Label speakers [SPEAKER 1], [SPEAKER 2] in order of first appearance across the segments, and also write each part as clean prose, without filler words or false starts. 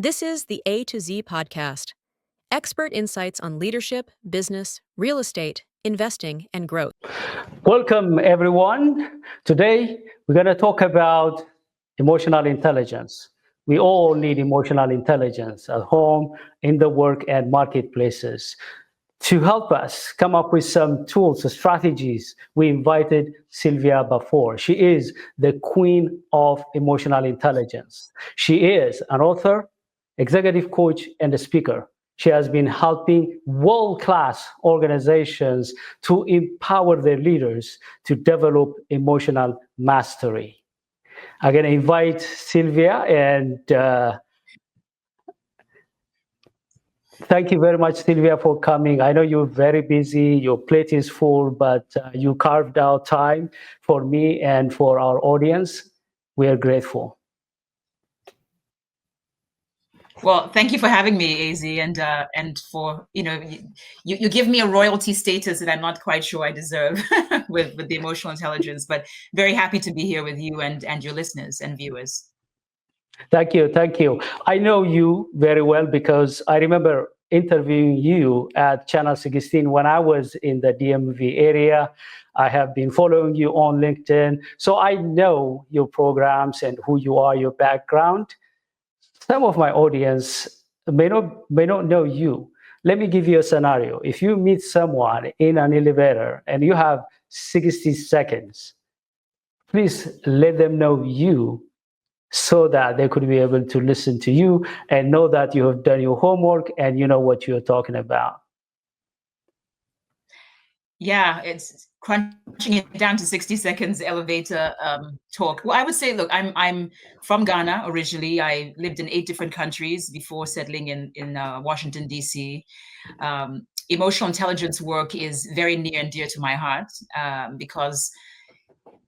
[SPEAKER 1] This is the A to Z podcast. Expert insights on leadership, business, real estate, investing, and growth.
[SPEAKER 2] Welcome, everyone. Today, we're going to talk about emotional intelligence. We all need emotional intelligence at home, in the work, and marketplaces. To help us come up with some tools, strategies, we invited Sylvia Baffour. She is the queen of emotional intelligence. She is an author, executive coach, and a speaker. She has been helping world-class organizations to empower their leaders to develop emotional mastery. I'm going to invite Sylvia, and thank you very much, Sylvia, for coming. I know you're very busy, your plate is full, but you carved out time for me and for our audience. We are grateful.
[SPEAKER 3] Well, thank you for having me, AZ, and for you give me a royalty status that I'm not quite sure I deserve with the emotional intelligence, but very happy to be here with you and your listeners and viewers.
[SPEAKER 2] Thank you, thank you. I know you very well because I remember interviewing you at Channel 16 when I was in the DMV area. I have been following you on LinkedIn, so I know your programs and who you are, your background. Some of my audience may not know you. Let me give you a scenario. If you meet someone in an elevator and you have 60 seconds, please let them know you so that they could be able to listen to you and know that you have done your homework and you know what you're talking about.
[SPEAKER 3] Yeah, it's crunching it down to 60 seconds elevator talk. Well, I would say, look, I'm from Ghana originally. I lived in 8 different countries before settling in Washington, D.C. Emotional intelligence work is very near and dear to my heart because,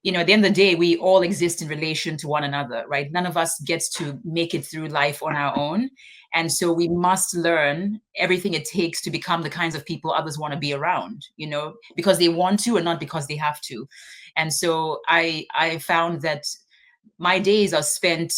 [SPEAKER 3] at the end of the day, we all exist in relation to one another, right? None of us gets to make it through life on our own. And so we must learn everything it takes to become the kinds of people others want to be around, because they want to and not because they have to. And so I found that my days are spent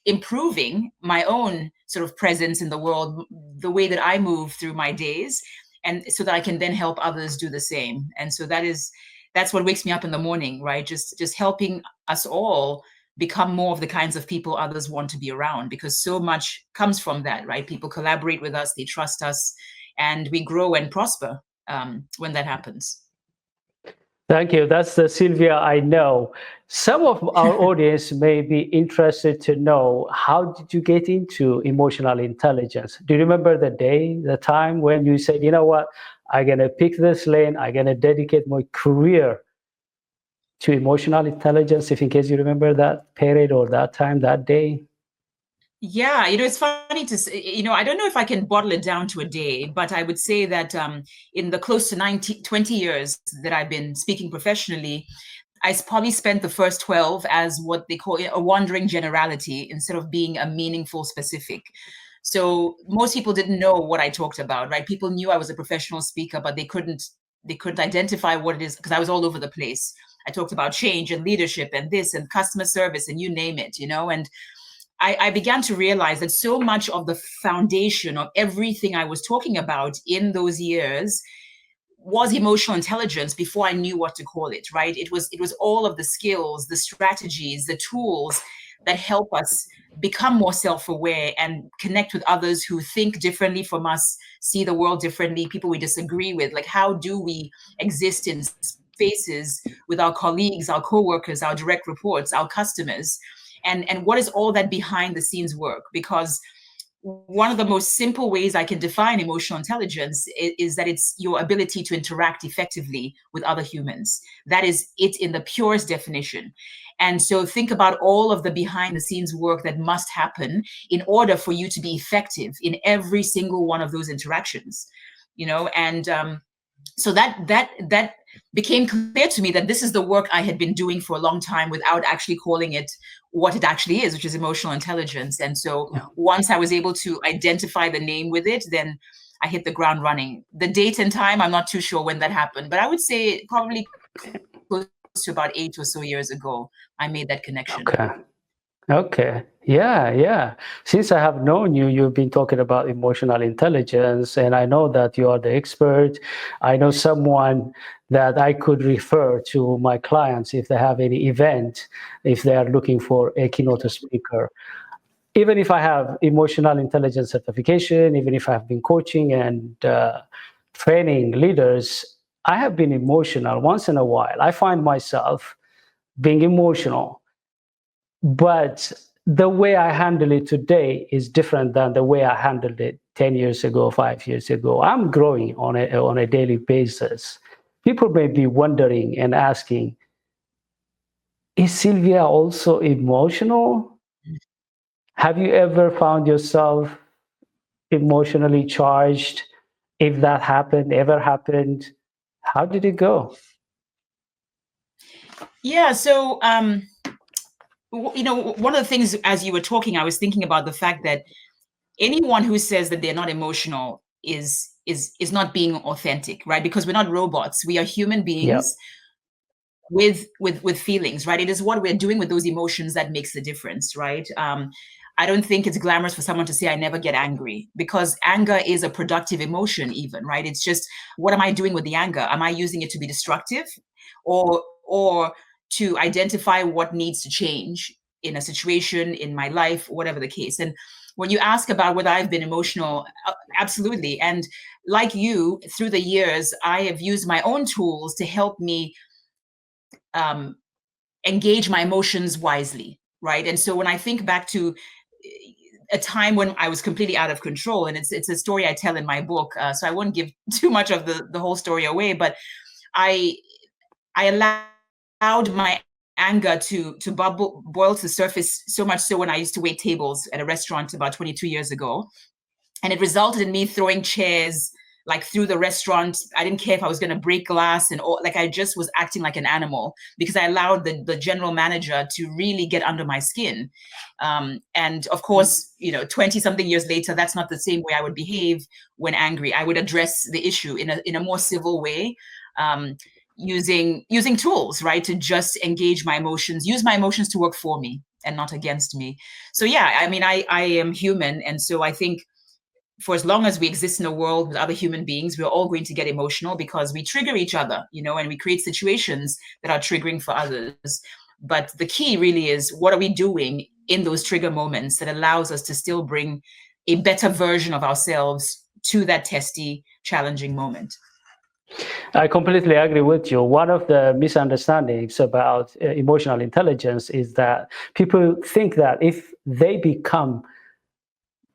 [SPEAKER 3] improving my own sort of presence in the world, the way that I move through my days, and so that I can then help others do the same. And so that's what wakes me up in the morning, right? Just helping us all become more of the kinds of people others want to be around, because so much comes from that, right? People collaborate with us, they trust us, and we grow and prosper when that happens.
[SPEAKER 2] Thank you. That's the Sylvia I know. Some of our audience may be interested to know, how did you get into emotional intelligence? Do you remember the day, the time when you said, you know what, I'm going to pick this lane, I'm going to dedicate my career to emotional intelligence, if in case you remember that period or that time, that day?
[SPEAKER 3] Yeah, it's funny to say, I don't know if I can bottle it down to a day, but I would say that in the close to 20 years that I've been speaking professionally, I probably spent the first 12 as what they call a wandering generality instead of being a meaningful specific. So most people didn't know what I talked about, right? People knew I was a professional speaker, but they couldn't identify what it is because I was all over the place. I talked about change and leadership and this and customer service and you name it, and I began to realize that so much of the foundation of everything I was talking about in those years was emotional intelligence before I knew what to call it, right? It was all of the skills, the strategies, the tools that help us become more self-aware and connect with others who think differently from us, see the world differently, people we disagree with. Like, how do we exist in spaces with our colleagues, our co-workers, our direct reports, our customers? And what is all that behind the scenes work? Because one of the most simple ways I can define emotional intelligence is that it's your ability to interact effectively with other humans. That is it in the purest definition. And so think about all of the behind the scenes work that must happen in order for you to be effective in every single one of those interactions, and so that became clear to me that this is the work I had been doing for a long time without actually calling it what it actually is, which is emotional intelligence. And so once I was able to identify the name with it, then I hit the ground running. The date and time, I'm not too sure when that happened, but I would say probably close to about 8 or so years ago, I made that connection.
[SPEAKER 2] Okay. Okay. Yeah, yeah. Since I have known you, you've been talking about emotional intelligence, and I know that you are the expert. I know someone that I could refer to my clients if they have any event, if they are looking for a keynote speaker. Even if I have emotional intelligence certification, even if I've been coaching and training leaders, I have been emotional once in a while. I find myself being emotional, but the way I handle it today is different than the way I handled it 10 years ago, 5 years ago. I'm growing on a daily basis. People may be wondering and asking, is Sylvia also emotional? Have you ever found yourself emotionally charged? If that happened, ever happened, how did it go?
[SPEAKER 3] Yeah, so one of the things as you were talking, I was thinking about the fact that anyone who says that they're not emotional is not being authentic, right? Because we're not robots. We are human
[SPEAKER 2] Yeah.
[SPEAKER 3] beings with feelings, right? It is what we're doing with those emotions that makes the difference, right? I don't think it's glamorous for someone to say I never get angry, because anger is a productive emotion even, right? It's just, what am I doing with the anger? Am I using it to be destructive, or to identify what needs to change in a situation, in my life, whatever the case? And when you ask about whether I've been emotional, absolutely. And like you, through the years, I have used my own tools to help me um, engage my emotions wisely, right? And so when I think back to a time when I was completely out of control, and it's a story I tell in my book, so I won't give too much of the whole story away, but I I allowed my anger to boil to the surface, so much so when I used to wait tables at a restaurant about 22 years ago, and it resulted in me throwing chairs like through the restaurant. I didn't care if I was going to break glass and all. Like, I just was acting like an animal because I allowed the general manager to really get under my skin. And of course, 20 something years later, that's not the same way I would behave when angry. I would address the issue in a more civil way. Using tools, right, to just engage my emotions, use my emotions to work for me and not against me. So yeah, I mean, I am human, and so I think for as long as we exist in a world with other human beings, we're all going to get emotional because we trigger each other, and we create situations that are triggering for others. But the key really is, what are we doing in those trigger moments that allows us to still bring a better version of ourselves to that testy, challenging moment?
[SPEAKER 2] I completely agree with you. One of the misunderstandings about emotional intelligence is that people think that if they become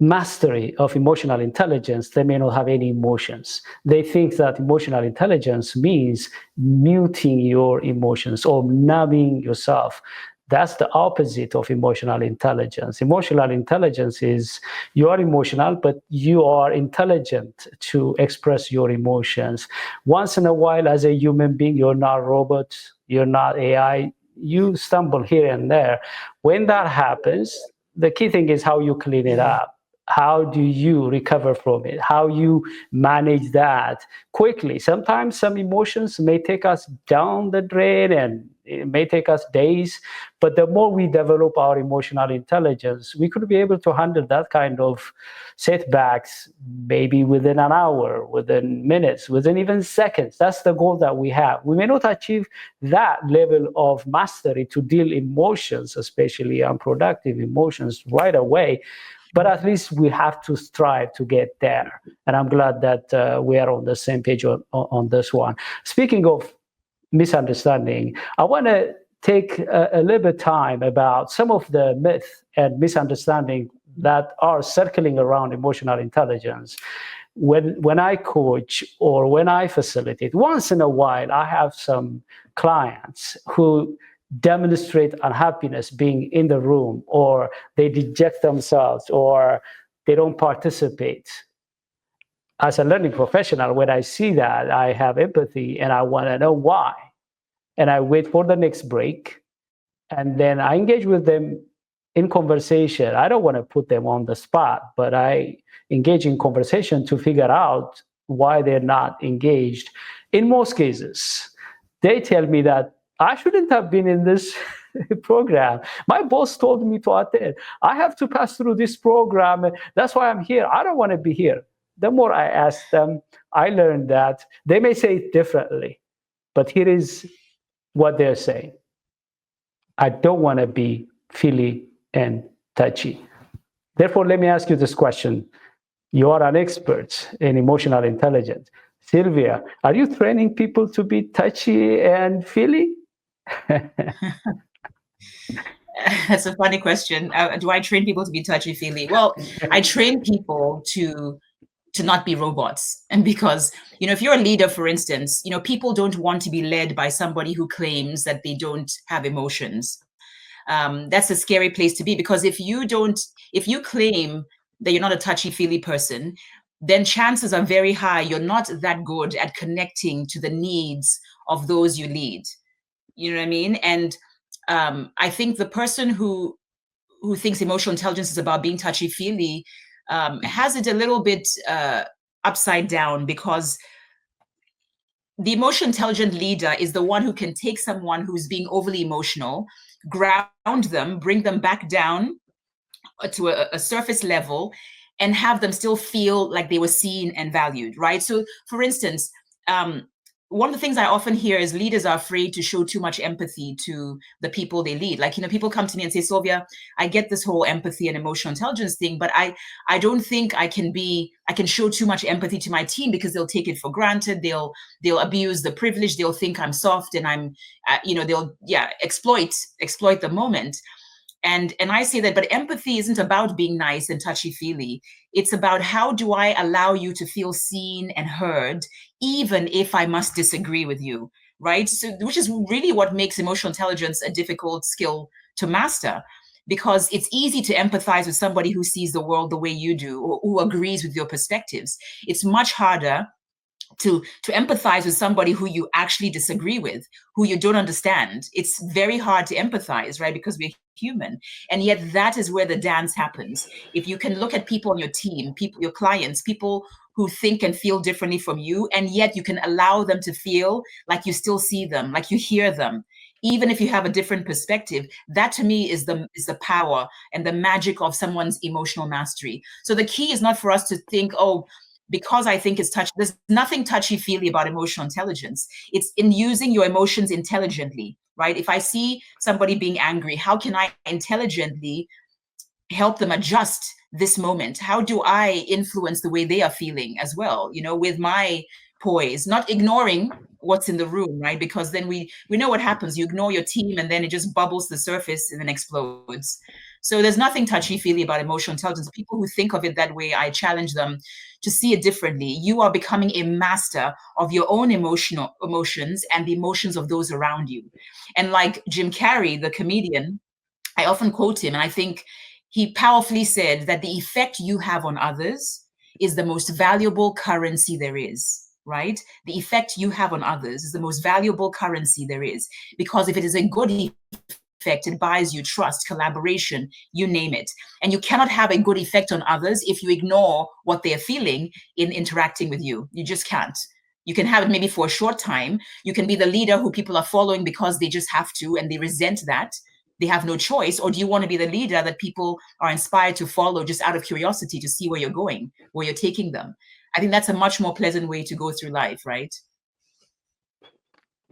[SPEAKER 2] mastery of emotional intelligence, they may not have any emotions. They think that emotional intelligence means muting your emotions or numbing yourself. That's the opposite of emotional intelligence. Emotional intelligence is, you are emotional, but you are intelligent to express your emotions. Once in a while, as a human being, you're not a robot, you're not AI, you stumble here and there. When that happens, the key thing is how you clean it up. How do you recover from it? How you manage that quickly? Sometimes some emotions may take us down the drain and it may take us days, but the more we develop our emotional intelligence, we could be able to handle that kind of setbacks maybe within an hour, within minutes, within even seconds. That's the goal that we have. We may not achieve that level of mastery to deal emotions, especially unproductive emotions, right away, but at least we have to strive to get there. And I'm glad that we are on the same page on this one. Speaking of misunderstanding, I want to take a little bit time about some of the myths and misunderstanding that are circling around emotional intelligence. When I coach or when I facilitate, once in a while, I have some clients who demonstrate unhappiness being in the room, or they deject themselves, or they don't participate. As a learning professional, when I see that, I have empathy and I want to know why. And I wait for the next break, and then I engage with them in conversation. I don't want to put them on the spot, but I engage in conversation to figure out why they're not engaged. In most cases, they tell me that I shouldn't have been in this program. My boss told me to attend. I have to pass through this program. That's why I'm here. I don't want to be here. The more I ask them, I learned that they may say it differently, but here is what they're saying. I don't want to be feely and touchy. Therefore, let me ask you this question. You are an expert in emotional intelligence. Sylvia, are you training people to be touchy and feely?
[SPEAKER 3] That's a funny question. Do I train people to be touchy-feely? Well, I train people to not be robots. And because, if you're a leader, for instance, people don't want to be led by somebody who claims that they don't have emotions. That's a scary place to be, because if you claim that you're not a touchy-feely person, then chances are very high you're not that good at connecting to the needs of those you lead. You know what I mean? And I think the person who thinks emotional intelligence is about being touchy-feely has it a little bit upside down, because the emotional intelligent leader is the one who can take someone who's being overly emotional, ground them, bring them back down to a surface level, and have them still feel like they were seen and valued, right? So, for instance, one of the things I often hear is leaders are afraid to show too much empathy to the people they lead. Like, people come to me and say, Sylvia, I get this whole empathy and emotional intelligence thing, but I don't think I can show too much empathy to my team, because they'll take it for granted. They'll abuse the privilege. They'll think I'm soft, and I'm, they'll exploit the moment. And I say that, but empathy isn't about being nice and touchy-feely. It's about, how do I allow you to feel seen and heard, even if I must disagree with you, right? So, which is really what makes emotional intelligence a difficult skill to master, because it's easy to empathize with somebody who sees the world the way you do, or who agrees with your perspectives. It's much harder to empathize with somebody who you actually disagree with, who you don't understand. It's very hard to empathize, right? Because we're human. And yet that is where the dance happens. If you can look at people on your team, your clients, people who think and feel differently from you, and yet you can allow them to feel like you still see them, like you hear them, even if you have a different perspective, that to me is the power and the magic of someone's emotional mastery. So the key is not for us to think, oh, because I think it's touchy. There's nothing touchy-feely about emotional intelligence. It's in using your emotions intelligently, right? If I see somebody being angry, how can I intelligently help them adjust this moment? How do I influence the way they are feeling as well, with my poise, not ignoring what's in the room, right? Because then we know what happens. You ignore your team, and then it just bubbles the surface and then explodes. So there's nothing touchy-feely about emotional intelligence. People who think of it that way, I challenge them to see it differently. You are becoming a master of your own emotions and the emotions of those around you. And like Jim Carrey, the comedian, I often quote him, and I think he powerfully said that the effect you have on others is the most valuable currency there is, right? The effect you have on others is the most valuable currency there is, because if it is a good effect, it buys you trust, collaboration, you name it. And you cannot have a good effect on others if you ignore what they're feeling in interacting with you. You just can't. You can have it maybe for a short time. You can be the leader who people are following because they just have to, and they resent that. They have no choice. Or do you want to be the leader that people are inspired to follow just out of curiosity to see where you're going, where you're taking them? I think that's a much more pleasant way to go through life, right?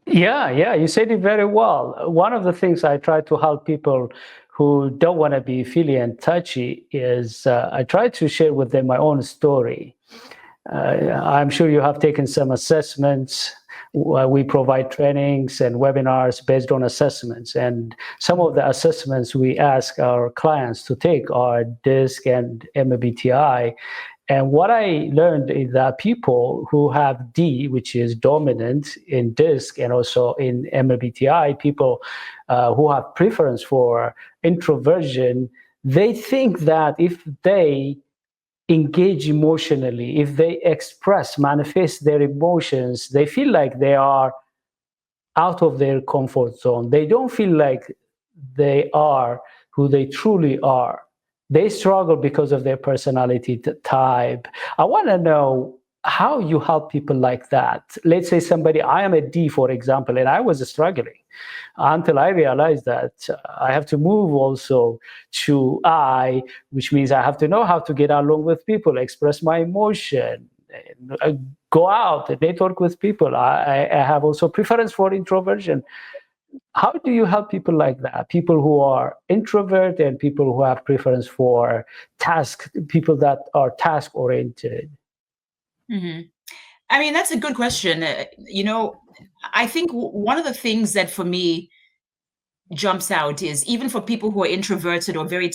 [SPEAKER 2] Yeah, you said it very well. One of the things I try to help people who don't want to be feely and touchy is I try to share with them my own story. I'm sure you have taken some assessments. We provide trainings and webinars based on assessments. And some of the assessments we ask our clients to take are DISC and MBTI. And what I learned is that people who have D, which is dominant in DISC and also in MBTI, people who have preference for introversion, they think that if they engage emotionally, if they manifest their emotions, they feel like they are out of their comfort zone. They don't feel like they are who they truly are. They struggle because of their personality type. I want to know how you help people like that. Let's say somebody, I am a D, for example, and I was struggling until I realized that I have to move also to I, which means I have to know how to get along with people, express my emotion, go out and network with people. I have also preference for introversion. How do you help people like that? People who are introvert and people who have preference for people that are task oriented.
[SPEAKER 3] Mm-hmm. I mean, that's a good question. I think one of the things that for me jumps out is, even for people who are introverted or very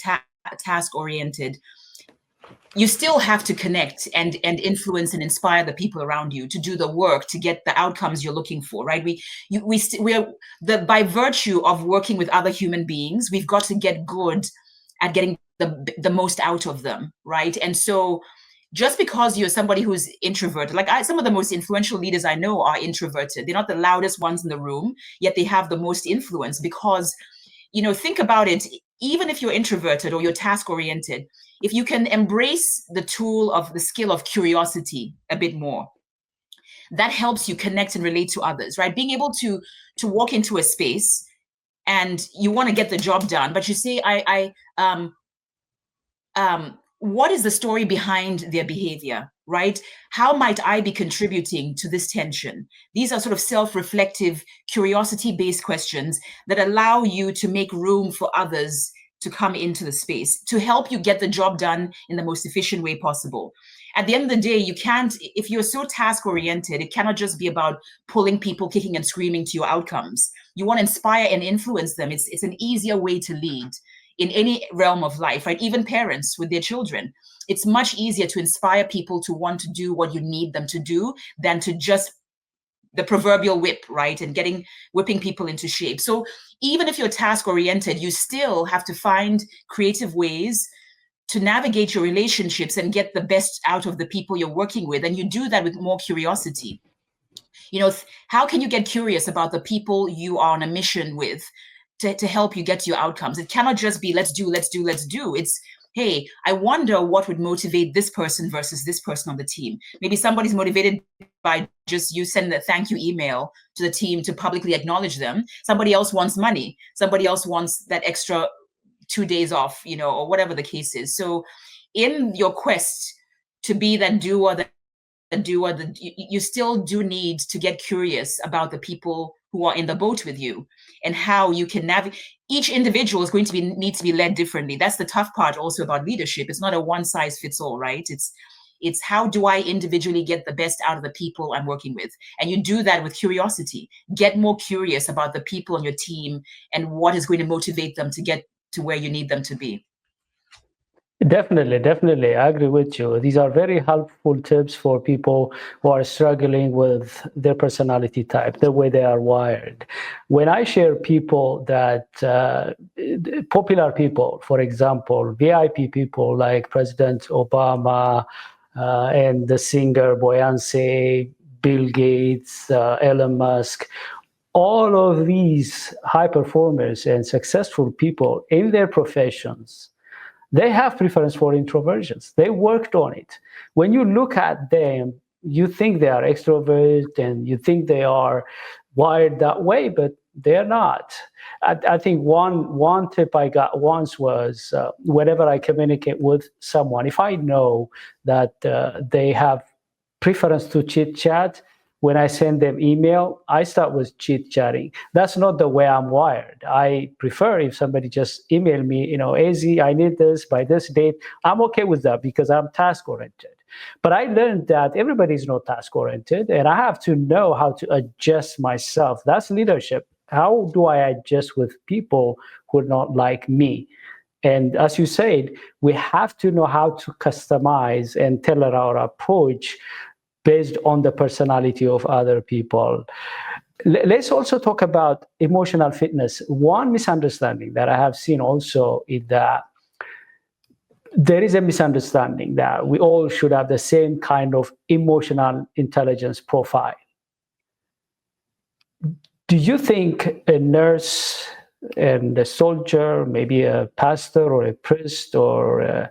[SPEAKER 3] task oriented, you still have to connect and influence and inspire the people around you to do the work to get the outcomes you're looking for, right? By virtue of working with other human beings, we've got to get good at getting the most out of them, right? And so just because you're somebody who's introverted, some of the most influential leaders I know are introverted. They're not the loudest ones in the room, yet they have the most influence because, think about it. Even if you're introverted or you're task oriented, if you can embrace the skill of curiosity a bit more, that helps you connect and relate to others, right? Being able to walk into a space and you want to get the job done, but you say, what is the story behind their behavior, right? How might I be contributing to this tension? These are sort of self-reflective, curiosity-based questions that allow you to make room for others to come into the space, to help you get the job done in the most efficient way possible. At the end of the day, if you're so task-oriented, it cannot just be about pulling people kicking and screaming to your outcomes. You want to inspire and influence them. It's an easier way to lead in any realm of life, right? Even parents with their children. It's much easier to inspire people to want to do what you need them to do than to just the proverbial whip, right? And whipping people into shape. So even if you're task oriented, you still have to find creative ways to navigate your relationships and get the best out of the people you're working with. And you do that with more curiosity. How can you get curious about the people you are on a mission with to help you get to your outcomes? It cannot just be let's do. It's, hey, I wonder what would motivate this person versus this person on the team. Maybe somebody's motivated by just you send a thank you email to the team to publicly acknowledge them. Somebody else wants money. Somebody else wants that extra 2 days off, or whatever the case is. So in your quest to be that doer, you still do need to get curious about the people who are in the boat with you and how you can navigate. Each individual is going to need to be led differently. That's the tough part also about leadership. It's not a one size fits all, right? It's how do I individually get the best out of the people I'm working with? And you do that with curiosity. Get more curious about the people on your team and what is going to motivate them to get to where you need them to be.
[SPEAKER 2] Definitely. I agree with you. These are very helpful tips for people who are struggling with their personality type, the way they are wired. When I share people that, popular people, for example, VIP people like President Obama and the singer Beyonce, Bill Gates, Elon Musk, all of these high performers and successful people in their professions, they have preference for introversions. They worked on it. When you look at them, you think they are extrovert and you think they are wired that way, but they're not. I think one tip I got once was whenever I communicate with someone, if I know that they have preference to chit chat, when I send them email, I start with chit chatting. That's not the way I'm wired. I prefer if somebody just email me, AZ, I need this by this date. I'm okay with that because I'm task oriented. But I learned that everybody's not task oriented and I have to know how to adjust myself. That's leadership. How do I adjust with people who are not like me? And as you said, we have to know how to customize and tailor our approach based on the personality of other people. Let's also talk about emotional fitness. One misunderstanding that I have seen also is that there is a misunderstanding that we all should have the same kind of emotional intelligence profile. Do you think a nurse and a soldier, maybe a pastor or a priest or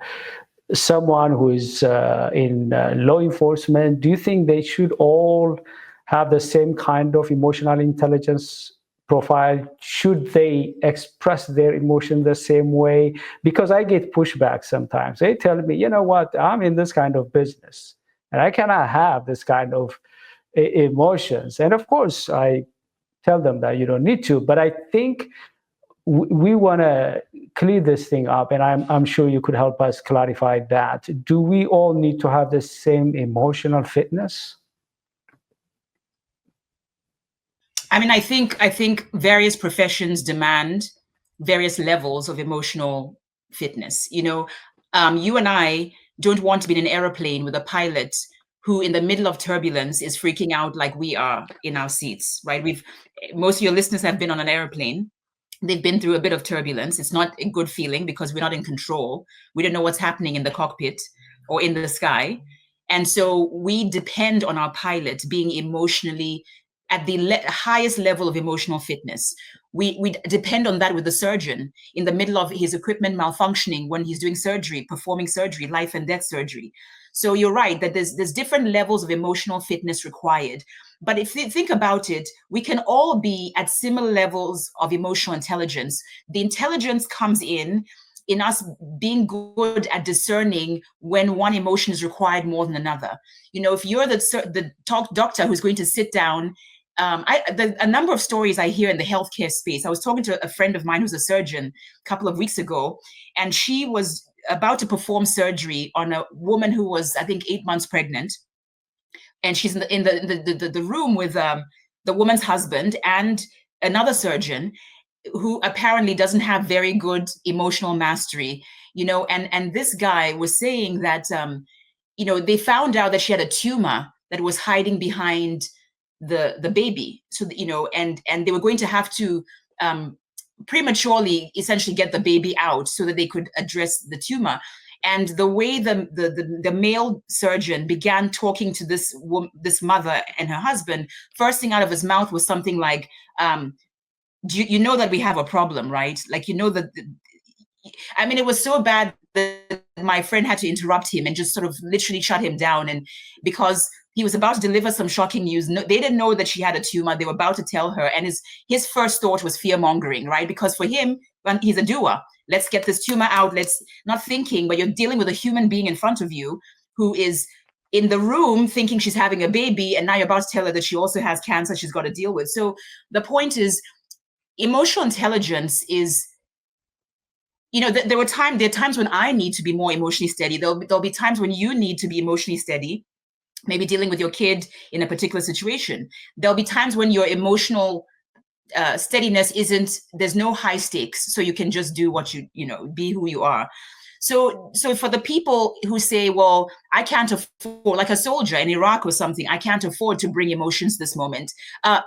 [SPEAKER 2] someone who is in law enforcement, do you think they should all have the same kind of emotional intelligence profile? Should they express their emotion the same way? Because I get pushback sometimes. They tell me, you know what, I'm in this kind of business and I cannot have this kind of emotions. And of course, I tell them that you don't need to. But I think we want to clear this thing up, and I'm sure you could help us clarify that. Do we all need to have the same emotional fitness?
[SPEAKER 3] I mean, I think various professions demand various levels of emotional fitness. You and I don't want to be in an airplane with a pilot who, in the middle of turbulence, is freaking out like we are in our seats, right? Most of your listeners have been on an airplane. They've been through a bit of turbulence. It's not a good feeling because we're not in control. We don't know what's happening in the cockpit or in the sky. And so we depend on our pilot being emotionally at the highest level of emotional fitness. We depend on that with the surgeon in the middle of his equipment malfunctioning when he's doing surgery, performing surgery, life and death surgery. So you're right that there's different levels of emotional fitness required. But if you think about it, we can all be at similar levels of emotional intelligence. The intelligence comes in us being good at discerning when one emotion is required more than another. If you're the doctor who's going to sit down, a number of stories I hear in the healthcare space. I was talking to a friend of mine who's a surgeon a couple of weeks ago, and she was about to perform surgery on a woman who was, I think, 8 months pregnant. And she's in the room with the woman's husband and another surgeon who apparently doesn't have very good emotional mastery, and this guy was saying that, they found out that she had a tumor that was hiding behind the baby. So, and they were going to have to prematurely essentially get the baby out so that they could address the tumor. And the way the male surgeon began talking to this mother and her husband, first thing out of his mouth was something like, you know that we have a problem, right? Like, I mean, it was so bad that my friend had to interrupt him and just sort of literally shut him down. And because he was about to deliver some shocking news, they didn't know that she had a tumor. They were about to tell her. And his first thought was fear mongering, right? Because for him, he's a doer. Let's get this tumor out. Let's not thinking, but you're dealing with a human being in front of you who is in the room thinking she's having a baby. And now you're about to tell her that she also has cancer she's got to deal with. So the point is, emotional intelligence is, there are times when I need to be more emotionally steady. There'll be times when you need to be emotionally steady, maybe dealing with your kid in a particular situation. There'll be times when your emotional steadiness there's no high stakes, so you can just do what be who you are. So for the people who say, well, I can't afford, like a soldier in Iraq or something, I can't afford to bring emotions this moment.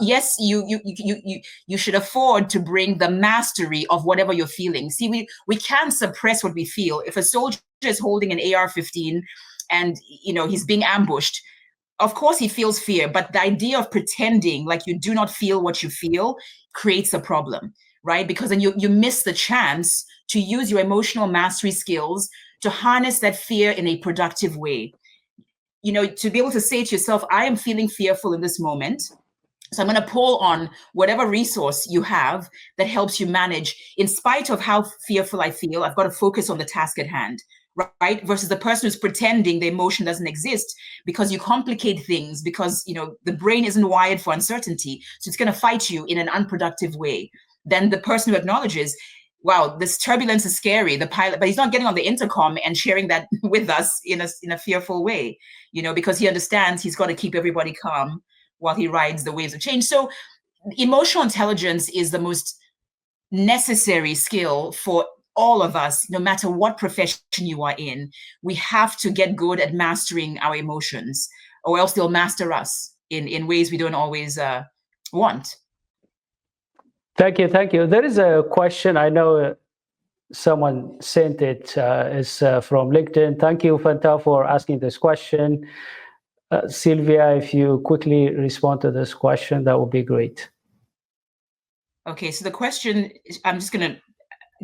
[SPEAKER 3] Yes, you should afford to bring the mastery of whatever you're feeling. See, we can't suppress what we feel. If a soldier is holding an AR-15 and he's being ambushed, of course he feels fear, but the idea of pretending like you do not feel what you feel creates a problem, right? Because then you miss the chance to use your emotional mastery skills to harness that fear in a productive way. To be able to say to yourself, I am feeling fearful in this moment, so I'm going to pull on whatever resource you have that helps you manage. In spite of how fearful I feel, I've got to focus on the task at hand, right? Versus the person who's pretending the emotion doesn't exist, because you complicate things, because the brain isn't wired for uncertainty, so it's going to fight you in an unproductive way. Then the person who acknowledges, wow, this turbulence is scary, the pilot, but he's not getting on the intercom and sharing that with us in a fearful way, because he understands he's got to keep everybody calm while he rides the waves of change. So emotional intelligence is the most necessary skill for all of us, no matter what profession you are in. We have to get good at mastering our emotions, or else they'll master us in ways we don't always want.
[SPEAKER 2] Thank you. There is a question, I know someone sent it, is from LinkedIn. Thank you, Fanta, for asking this question. Sylvia, if you quickly respond to this question, that would be great.
[SPEAKER 3] Okay, so the question, I'm just going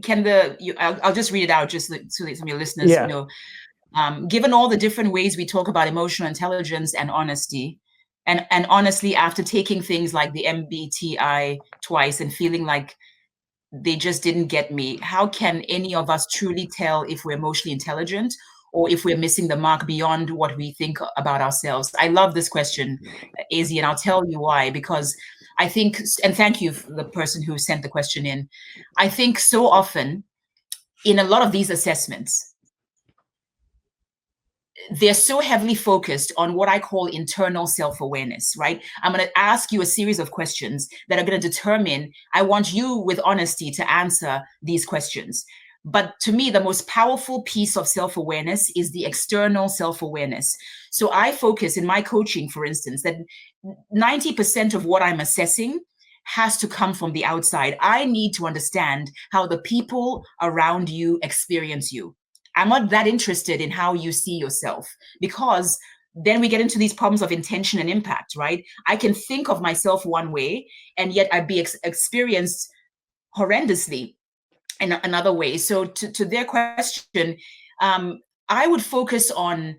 [SPEAKER 3] to, I'll just read it out just so that some of your listeners know. Given all the different ways we talk about emotional intelligence and honesty, and honestly, after taking things like the MBTI twice and feeling like they just didn't get me, how can any of us truly tell if we're emotionally intelligent or if we're missing the mark beyond what we think about ourselves? I love this question, AZ, and I'll tell you why. Because I think, and thank you for the person who sent the question in, I think so often in a lot of these assessments, they're so heavily focused on what I call internal self-awareness, right? I'm going to ask you a series of questions that are going to determine, I want you with honesty to answer these questions. But to me, the most powerful piece of self-awareness is the external self-awareness. So I focus in my coaching, for instance, that 90% of what I'm assessing has to come from the outside. I need to understand how the people around you experience you. I'm not that interested in how you see yourself, because then we get into these problems of intention and impact, right? I can think of myself one way, and yet I'd be experienced horrendously in another way. So to their question, I would focus on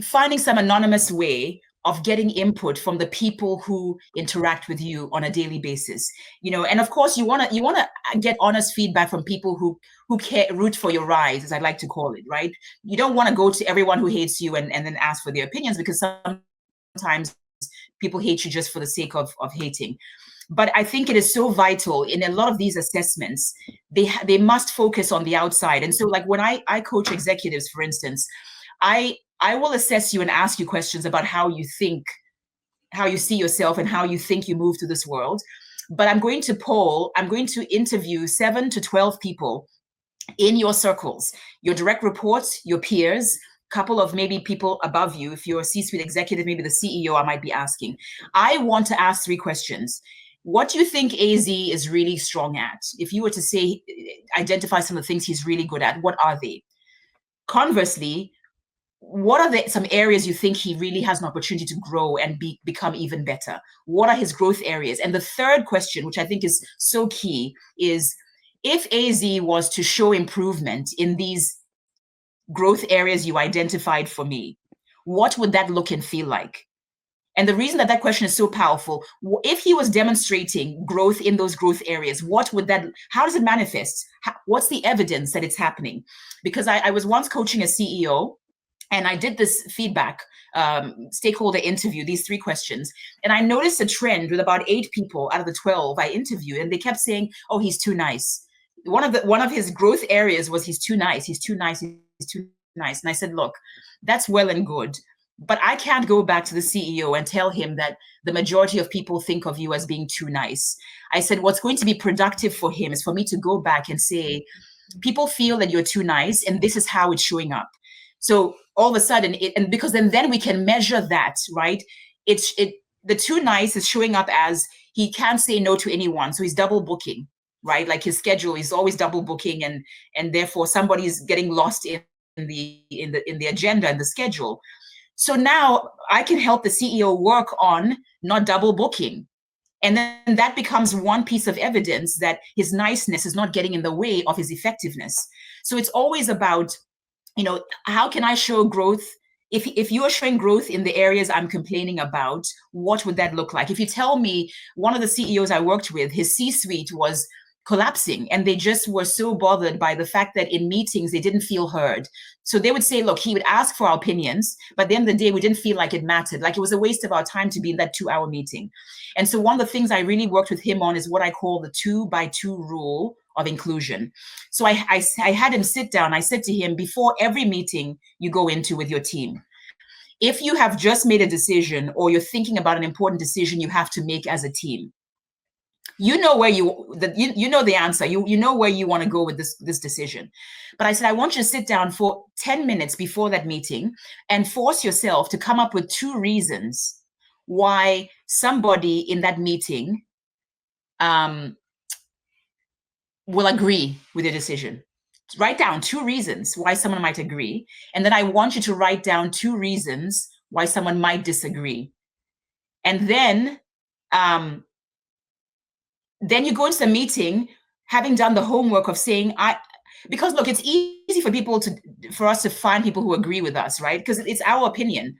[SPEAKER 3] finding some anonymous way of getting input from the people who interact with you on a daily basis. And of course you want to get honest feedback from people who care, root for your rise, as I like to call it, right? You don't want to go to everyone who hates you and then ask for their opinions, because sometimes people hate you just for the sake of hating. But I think it is so vital in a lot of these assessments, they must focus on the outside. And so like when I coach executives, for instance, I will assess you and ask you questions about how you think, how you see yourself, and how you think you move through this world. But I'm going to interview 7 to 12 people in your circles, your direct reports, your peers, couple of maybe people above you. If you're a C-suite executive, maybe the CEO, I might be asking. I want to ask 3 questions. What do you think AZ is really strong at? If you were to say, identify some of the things he's really good at, what are they? Conversely, what are some areas you think he really has an opportunity to grow and become even better? What are his growth areas? And the third question, which I think is so key, is if AZ was to show improvement in these growth areas you identified for me, what would that look and feel like? And the reason that question is so powerful, if he was demonstrating growth in those growth areas, how does it manifest? What's the evidence that it's happening? Because I was once coaching a CEO, and I did this feedback stakeholder interview, these 3 questions. And I noticed a trend with about 8 people out of the 12 I interviewed, and they kept saying, oh, he's too nice. One of his growth areas was he's too nice, he's too nice, he's too nice. And I said, look, that's well and good, but I can't go back to the CEO and tell him that the majority of people think of you as being too nice. I said, what's going to be productive for him is for me to go back and say, people feel that you're too nice, and this is how it's showing up. So all of a sudden, and because then we can measure that, right? The too nice is showing up as he can't say no to anyone, so he's double booking, right? Like his schedule is always double booking, and therefore somebody's getting lost in the agenda and the schedule. So now I can help the CEO work on not double booking. And then that becomes one piece of evidence that his niceness is not getting in the way of his effectiveness. So it's always about, how can I show growth? If you are showing growth in the areas I'm complaining about, what would that look like? If you tell me one of the CEOs I worked with, his C-suite was collapsing, and they just were so bothered by the fact that in meetings they didn't feel heard. So they would say, look, he would ask for our opinions, but at the end of the day, we didn't feel like it mattered. Like it was a waste of our time to be in that 2-hour meeting. And so one of the things I really worked with him on is what I call the 2x2 rule of inclusion. So I had him sit down. I said to him, before every meeting you go into with your team, if you have just made a decision or you're thinking about an important decision you have to make as a team, you know where you know the answer. You know where you want to go with this decision. But I said, I want you to sit down for 10 minutes before that meeting and force yourself to come up with 2 reasons why somebody in that meeting will agree with your decision. Write down 2 reasons why someone might agree. And then I want you to write down 2 reasons why someone might disagree. And then you go into the meeting having done the homework of saying, Because look, it's easy for us to find people who agree with us, right? Because it's our opinion.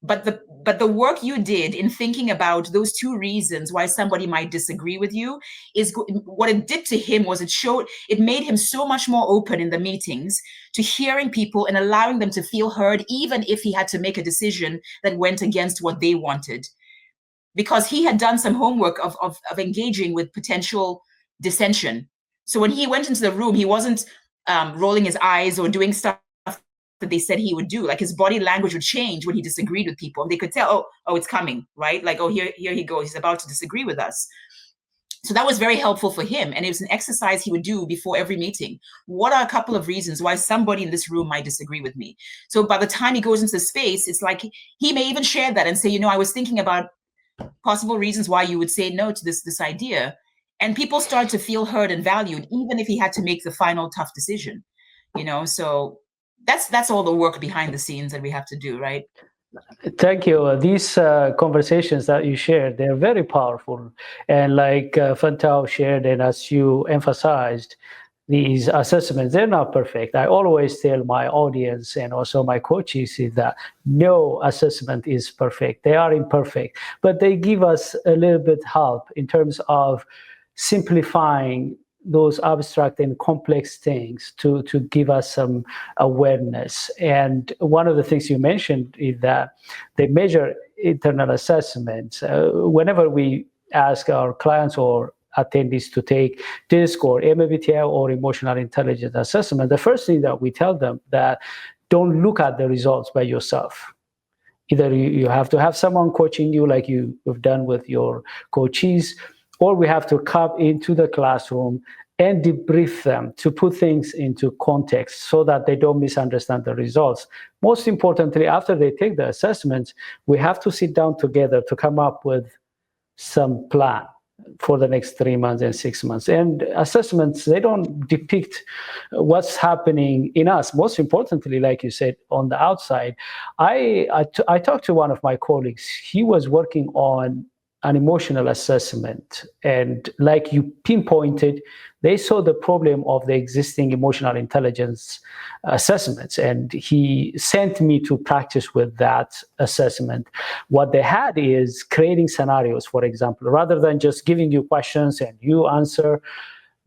[SPEAKER 3] But the work you did in thinking about those two reasons why somebody might disagree with you is what it did to him was it made him so much more open in the meetings to hearing people and allowing them to feel heard, even if he had to make a decision that went against what they wanted, because he had done some homework of engaging with potential dissension. So when he went into the room, he wasn't rolling his eyes or doing stuff that they said he would do. Like his body language would change when he disagreed with people. And they could tell, oh, it's coming, right? Like, oh, here he goes. He's about to disagree with us. So that was very helpful for him. And it was an exercise he would do before every meeting. What are a couple of reasons why somebody in this room might disagree with me? So by the time he goes into the space, it's like he may even share that and say, I was thinking about possible reasons why you would say no to this idea. And people start to feel heard and valued, even if he had to make the final tough decision, so that's all the work behind the scenes that we have to do, right?
[SPEAKER 2] Thank you. These conversations that you shared, they're very powerful. And like Fantao shared, and as you emphasized, these assessments, they're not perfect. I always tell my audience and also my coaches is that no assessment is perfect. They are imperfect, but they give us a little bit help in terms of simplifying those abstract and complex things to give us some awareness. And one of the things you mentioned is that they measure internal assessments. Whenever we ask our clients or attendees to take DISC or MBTI or emotional intelligence assessment, the first thing that we tell them that don't look at the results by yourself. Either you have to have someone coaching you like you've done with your coaches, or we have to come into the classroom and debrief them to put things into context so that they don't misunderstand the results. Most importantly, after they take the assessments, we have to sit down together to come up with some plan for the next 3 months and 6 months. And assessments, they don't depict what's happening in us. Most importantly, like you said, on the outside. I talked to one of my colleagues. He was working on an emotional assessment. And like you pinpointed, they saw the problem of the existing emotional intelligence assessments. And he sent me to practice with that assessment. What they had is creating scenarios, for example, rather than just giving you questions and you answer.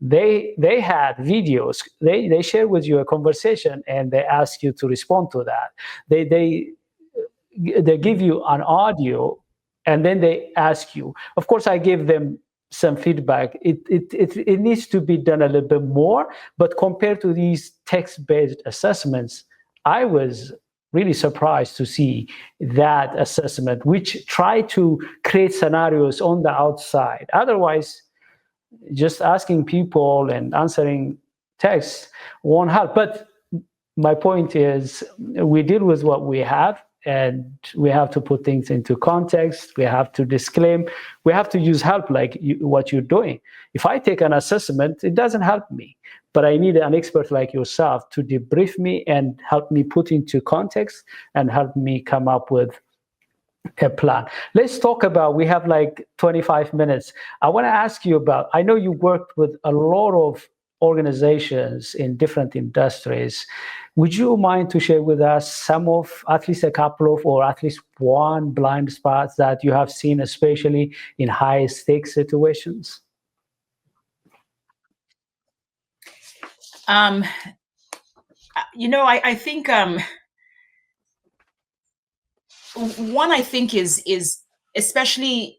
[SPEAKER 2] They had videos. They share with you a conversation and they ask you to respond to that. They give you an audio and then they ask you. Of course, I gave them some feedback. It needs to be done a little bit more, but compared to these text-based assessments, I was really surprised to see that assessment, which tried to create scenarios on the outside. Otherwise, just asking people and answering texts won't help. But my point is, we deal with what we have, and we have to put things into context. We have to disclaim. We have to use help like what you're doing. If I take an assessment, it doesn't help me. But I need an expert like yourself to debrief me and help me put into context and help me come up with a plan. Let's talk about, we have like 25 minutes. I want to ask you about, I know you worked with a lot of organizations in different industries. Would you mind to share with us some of, at least a couple of, or at least one blind spots that you have seen, especially in high stakes situations?
[SPEAKER 3] I think one, I think is especially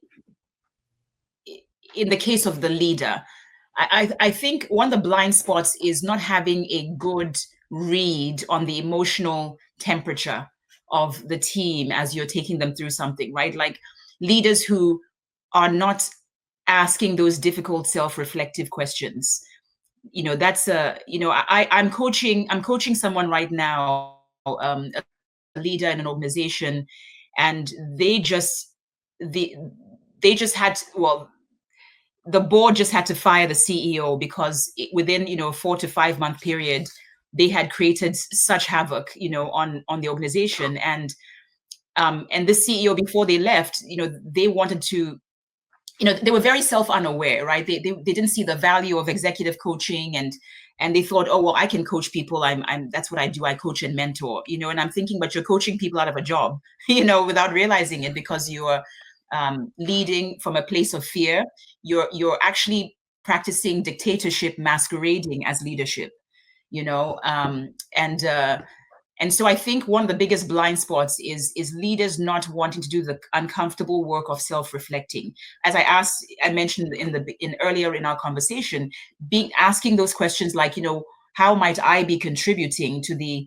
[SPEAKER 3] in the case of the leader, I think one of the blind spots is not having a good read on the emotional temperature of the team as you're taking them through something, right? Like leaders who are not asking those difficult self-reflective questions. That's I'm coaching someone right now, a leader in an organization, and they just had the board just had to fire the CEO because within a 4 to 5 month period, they had created such havoc on the organization. And the CEO, before they left, they wanted to, they were very self-unaware, right? They didn't see the value of executive coaching and they thought, oh well, I can coach people. That's what I do. I coach and mentor, and I'm thinking, but you're coaching people out of a job, without realizing it, because you're leading from a place of fear. You're actually practicing dictatorship masquerading as leadership, and so I think one of the biggest blind spots is leaders not wanting to do the uncomfortable work of self-reflecting. As I mentioned in earlier in our conversation, asking those questions like, how might I be contributing to the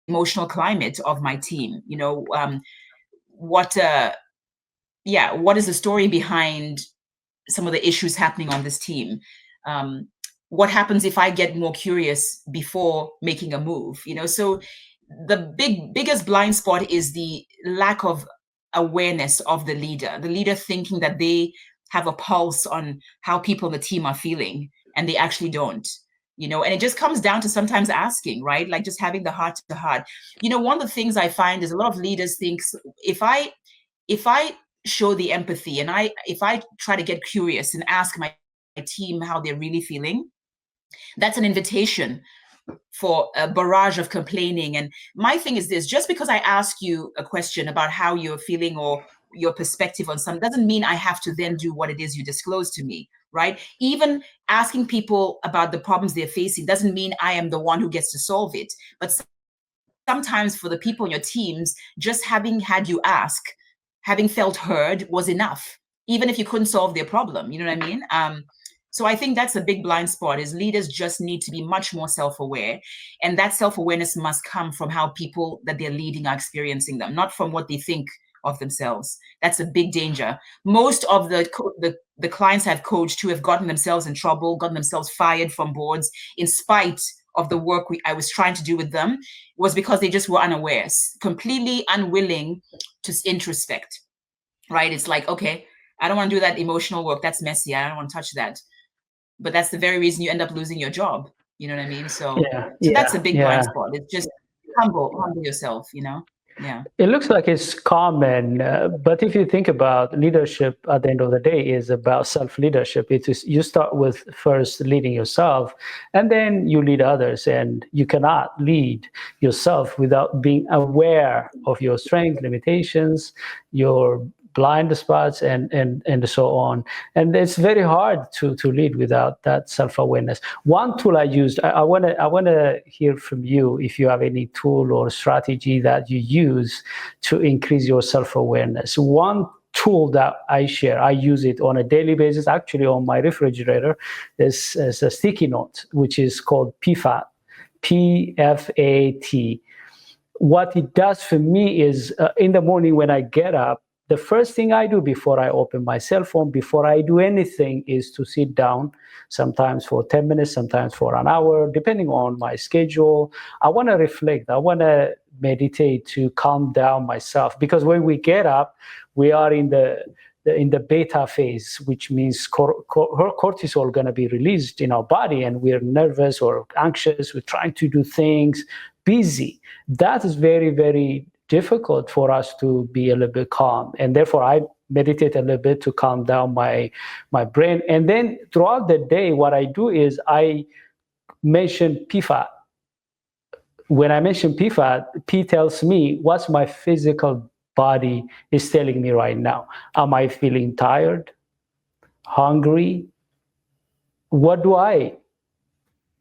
[SPEAKER 3] emotional climate of my team? What is the story behind some of the issues happening on this team? What happens if I get more curious before making a move? So the biggest blind spot is the lack of awareness of the leader thinking that they have a pulse on how people on the team are feeling, and they actually don't. And it just comes down to sometimes asking, right? Like just having the heart to heart. One of the things I find is a lot of leaders think, if I show the empathy and if I try to get curious and ask my team how they're really feeling, that's an invitation for a barrage of complaining. And my thing is this: just because I ask you a question about how you're feeling or your perspective on something doesn't mean I have to then do what it is you disclose to me, right? Even asking people about the problems they're facing doesn't mean I am the one who gets to solve it. But sometimes for the people in your teams, just having had you ask, having felt heard was enough, even if you couldn't solve their problem. You know what I mean? So I think that's a big blind spot, is leaders just need to be much more self-aware. And that self-awareness must come from how people that they're leading are experiencing them, not from what they think of themselves. That's a big danger. Most of the clients I've coached who have gotten themselves in trouble, gotten themselves fired from boards, in spite of the work I was trying to do with them, was because they just were unaware, completely unwilling to introspect, right? It's like, okay, I don't want to do that emotional work. That's messy. I don't want to touch that. But that's the very reason you end up losing your job. You know what I mean? So that's a big blind spot. It's just humble yourself, Yeah.
[SPEAKER 2] It looks like it's common, but if you think about leadership, at the end of the day, is about self-leadership. It is, you start with first leading yourself, and then you lead others. And you cannot lead yourself without being aware of your strengths, limitations, your blind spots, and so on. And it's very hard to lead without that self-awareness. One tool I used, I want to hear from you if you have any tool or strategy that you use to increase your self-awareness. One tool that I share, I use it on a daily basis, actually on my refrigerator, is a sticky note, which is called PFAT, PFAT. What it does for me is in the morning when I get up, the first thing I do before I open my cell phone, before I do anything, is to sit down, sometimes for 10 minutes, sometimes for an hour, depending on my schedule. I want to reflect. I want to meditate to calm down myself. Because when we get up, we are in the beta phase, which means cortisol going to be released in our body, and we're nervous or anxious. We're trying to do things, busy. That is very, very difficult for us to be a little bit calm. And therefore, I meditate a little bit to calm down my brain. And then throughout the day, what I do is I mention PFAT. When I mention PFAT, P tells me what's my physical body is telling me right now. Am I feeling tired, hungry? What do I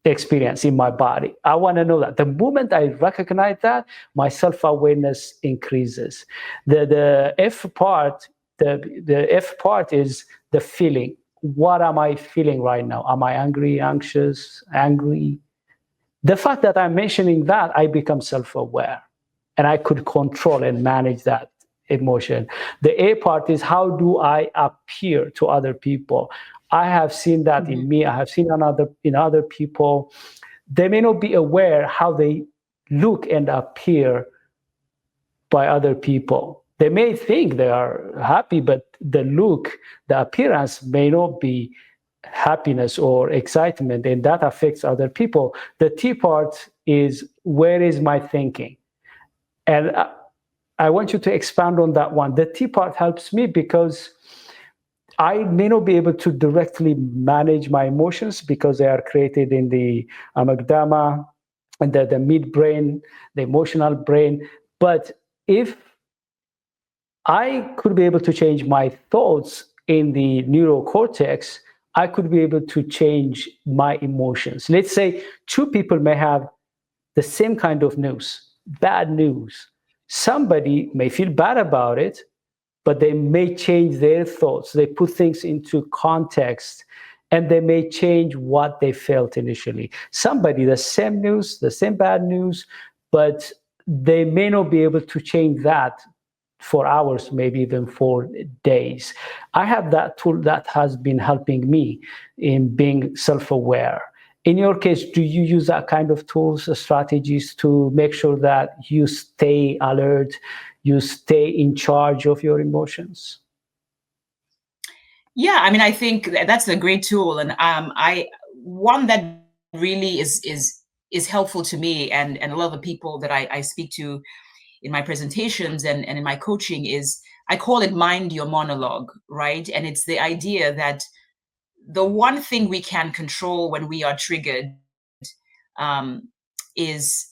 [SPEAKER 2] experience in my body? I want to know that. The moment I recognize that, my self-awareness increases. The F part, the F part is the feeling. What am I feeling right now? Am I angry, anxious, angry? The fact that I'm mentioning that, I become self-aware, and I could control and manage that emotion. The A part is, how do I appear to other people? I have seen that in me. I have seen in other people. They may not be aware how they look and appear by other people. They may think they are happy, but the look, the appearance may not be happiness or excitement, and that affects other people. The T part is, where is my thinking? And I want you to expand on that one. The T part helps me because I may not be able to directly manage my emotions because they are created in the amygdala and the midbrain, the emotional brain. But if I could be able to change my thoughts in the neurocortex, I could be able to change my emotions. Let's say two people may have the same kind of news, bad news. Somebody may feel bad about it, but they may change their thoughts. They put things into context and they may change what they felt initially. Somebody, the same news, the same bad news, but they may not be able to change that for hours, maybe even for days. I have that tool that has been helping me in being self-aware. In your case, do you use that kind of tools, strategies to make sure that you stay alert, you stay in charge of your emotions?
[SPEAKER 3] Yeah, I mean, I think that's a great tool, and I one that really is helpful to me, and a lot of the people that I speak to in my presentations and in my coaching is, I call it mind your monologue, right? And it's the idea that the one thing we can control when we are triggered um, is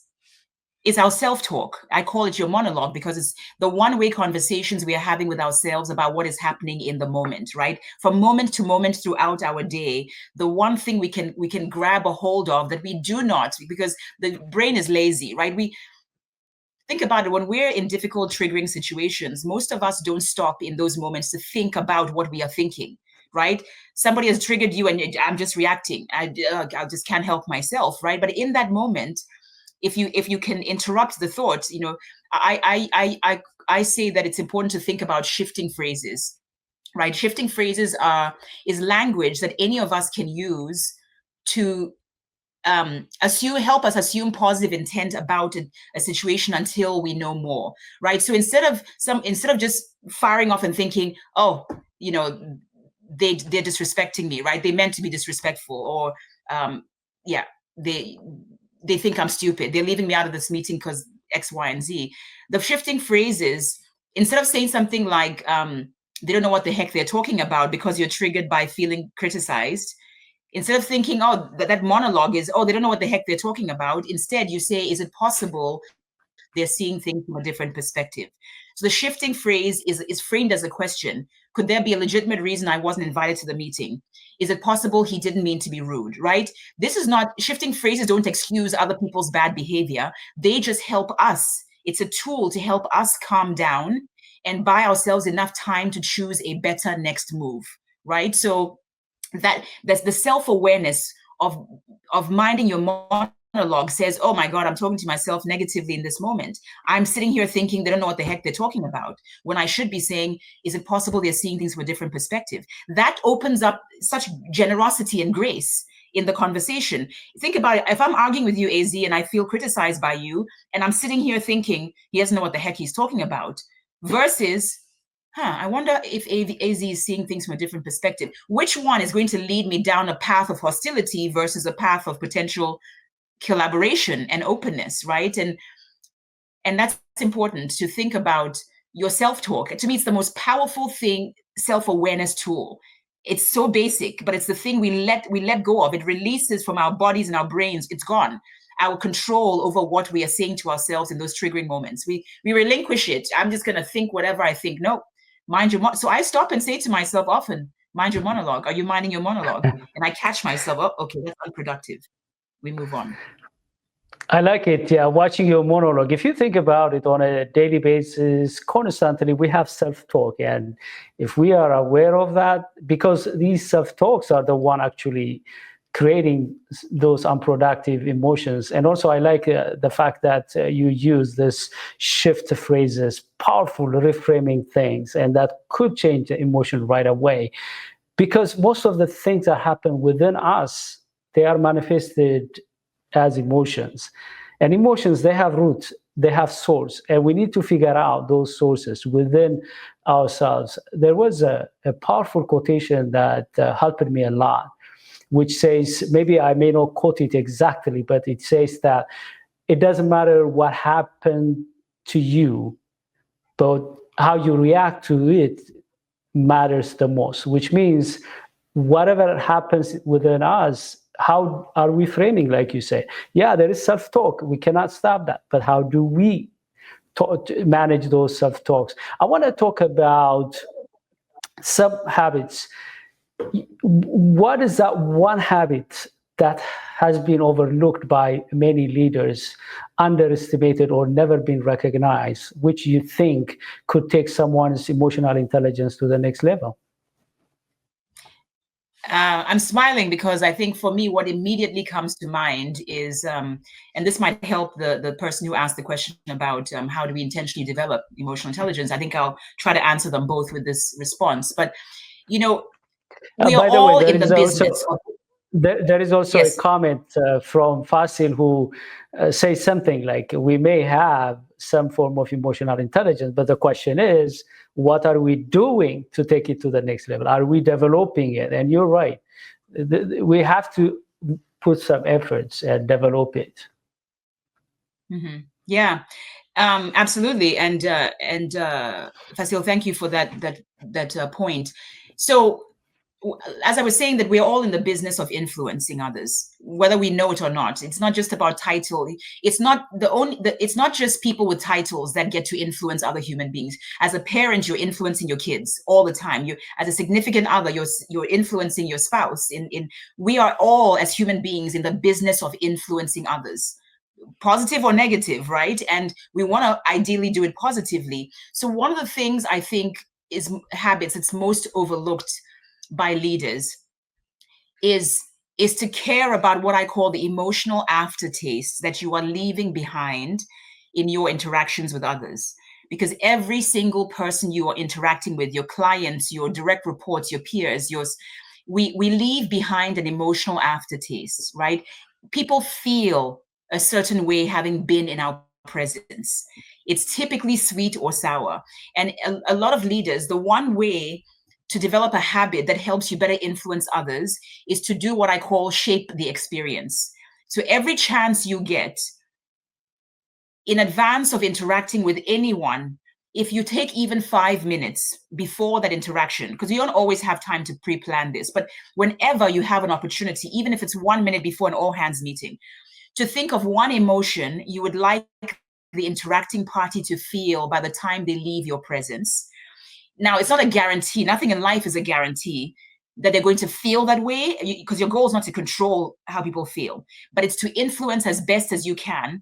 [SPEAKER 3] our self-talk. I call it your monologue because it's the one-way conversations we are having with ourselves about what is happening in the moment, right? From moment to moment throughout our day, the one thing we can grab a hold of that we do not, because the brain is lazy, right? We think about it, when we're in difficult triggering situations, most of us don't stop in those moments to think about what we are thinking, right? Somebody has triggered you and I'm just reacting. I just can't help myself, right? But in that moment, if you can interrupt the thought, I say that it's important to think about shifting phrases, right? Shifting phrases is language that any of us can use to help us assume positive intent about a situation until we know more, right? So instead of just firing off and thinking, oh, they're disrespecting me, right? They meant to be disrespectful, or yeah, they think I'm stupid. They're leaving me out of this meeting because X, Y, and Z. The shifting phrases, instead of saying something like, they don't know what the heck they're talking about because you're triggered by feeling criticized, instead of thinking, oh, that monologue is, oh, they don't know what the heck they're talking about, instead you say, is it possible they're seeing things from a different perspective? So the shifting phrase is framed as a question. Could there be a legitimate reason I wasn't invited to the meeting? Is it possible he didn't mean to be rude, right? This is not, shifting phrases don't excuse other people's bad behavior. They just help us. It's a tool to help us calm down and buy ourselves enough time to choose a better next move, right? So that's the self-awareness of minding your monologue says, oh my God, I'm talking to myself negatively in this moment. I'm sitting here thinking they don't know what the heck they're talking about, when I should be saying, is it possible they're seeing things from a different perspective? That opens up such generosity and grace in the conversation. Think about it. If I'm arguing with you, AZ, and I feel criticized by you, and I'm sitting here thinking he doesn't know what the heck he's talking about, versus, I wonder if AZ is seeing things from a different perspective. Which one is going to lead me down a path of hostility versus a path of potential collaboration and openness, right? And that's important to think about your self-talk. To me, it's the most powerful thing, self-awareness tool. It's so basic, but it's the thing we let go of. It releases from our bodies and our brains. It's gone. Our control over what we are saying to ourselves in those triggering moments. We relinquish it. I'm just going to think whatever I think. No, mind your so I stop and say to myself often, mind your monologue. Are you minding your monologue? And I catch myself, oh, okay, that's unproductive. We move on.
[SPEAKER 2] I like it. Yeah, watching your monologue. If you think about it on a daily basis, constantly, we have self-talk. And if we are aware of that, because these self-talks are the one actually creating those unproductive emotions. And also I like the fact that you use this shift phrases, powerful reframing things, and that could change the emotion right away. Because most of the things that happen within us, they are manifested as emotions. And emotions, they have roots, they have source, and we need to figure out those sources within ourselves. There was a powerful quotation that helped me a lot, which says, maybe I may not quote it exactly, but it says that it doesn't matter what happened to you, but how you react to it matters the most, which means whatever happens within us, how are we framing, like you say? Yeah, there is self-talk. We cannot stop that. But how do we manage those self-talks? I want to talk about some habits. What is that one habit that has been overlooked by many leaders, underestimated, or never been recognized, which you think could take someone's emotional intelligence to the next level?
[SPEAKER 3] I'm smiling because I think for me, what immediately comes to mind is, and this might help the person who asked the question about how do we intentionally develop emotional intelligence. I think I'll try to answer them both with this response. But, you know, we are
[SPEAKER 2] By the way,
[SPEAKER 3] all in the business of.
[SPEAKER 2] There is also
[SPEAKER 3] Yes.
[SPEAKER 2] a comment from Fasil who says something like, we may have some form of emotional intelligence, but the question is, what are we doing to take it to the next level? Are we developing it? And you're right. We have to put some efforts and develop it.
[SPEAKER 3] Mm-hmm. Yeah, absolutely. And Fasil, thank you for that point. So, as I was saying, that we're all in the business of influencing others, whether we know it or not. It's not just about title. It's not it's not just people with titles that get to influence other human beings. As a parent, you're influencing your kids all the time. You, as a significant other, you're influencing your spouse. We are all, as human beings, in the business of influencing others, positive or negative, right? And we want to ideally do it positively. So one of the things I think is habits that's most overlooked by leaders is to care about what I call the emotional aftertaste that you are leaving behind in your interactions with others. Because every single person you are interacting with, your clients, your direct reports, your peers, we leave behind an emotional aftertaste, right? People feel a certain way having been in our presence. It's typically sweet or sour. And a lot of leaders, the one way to develop a habit that helps you better influence others is to do what I call shape the experience. So every chance you get, in advance of interacting with anyone, if you take even 5 minutes before that interaction, because you don't always have time to pre-plan this, but whenever you have an opportunity, even if it's 1 minute before an all hands meeting, to think of one emotion you would like the interacting party to feel by the time they leave your presence. Now, it's not a guarantee. Nothing in life is a guarantee that they're going to feel that way, because your goal is not to control how people feel, but it's to influence as best as you can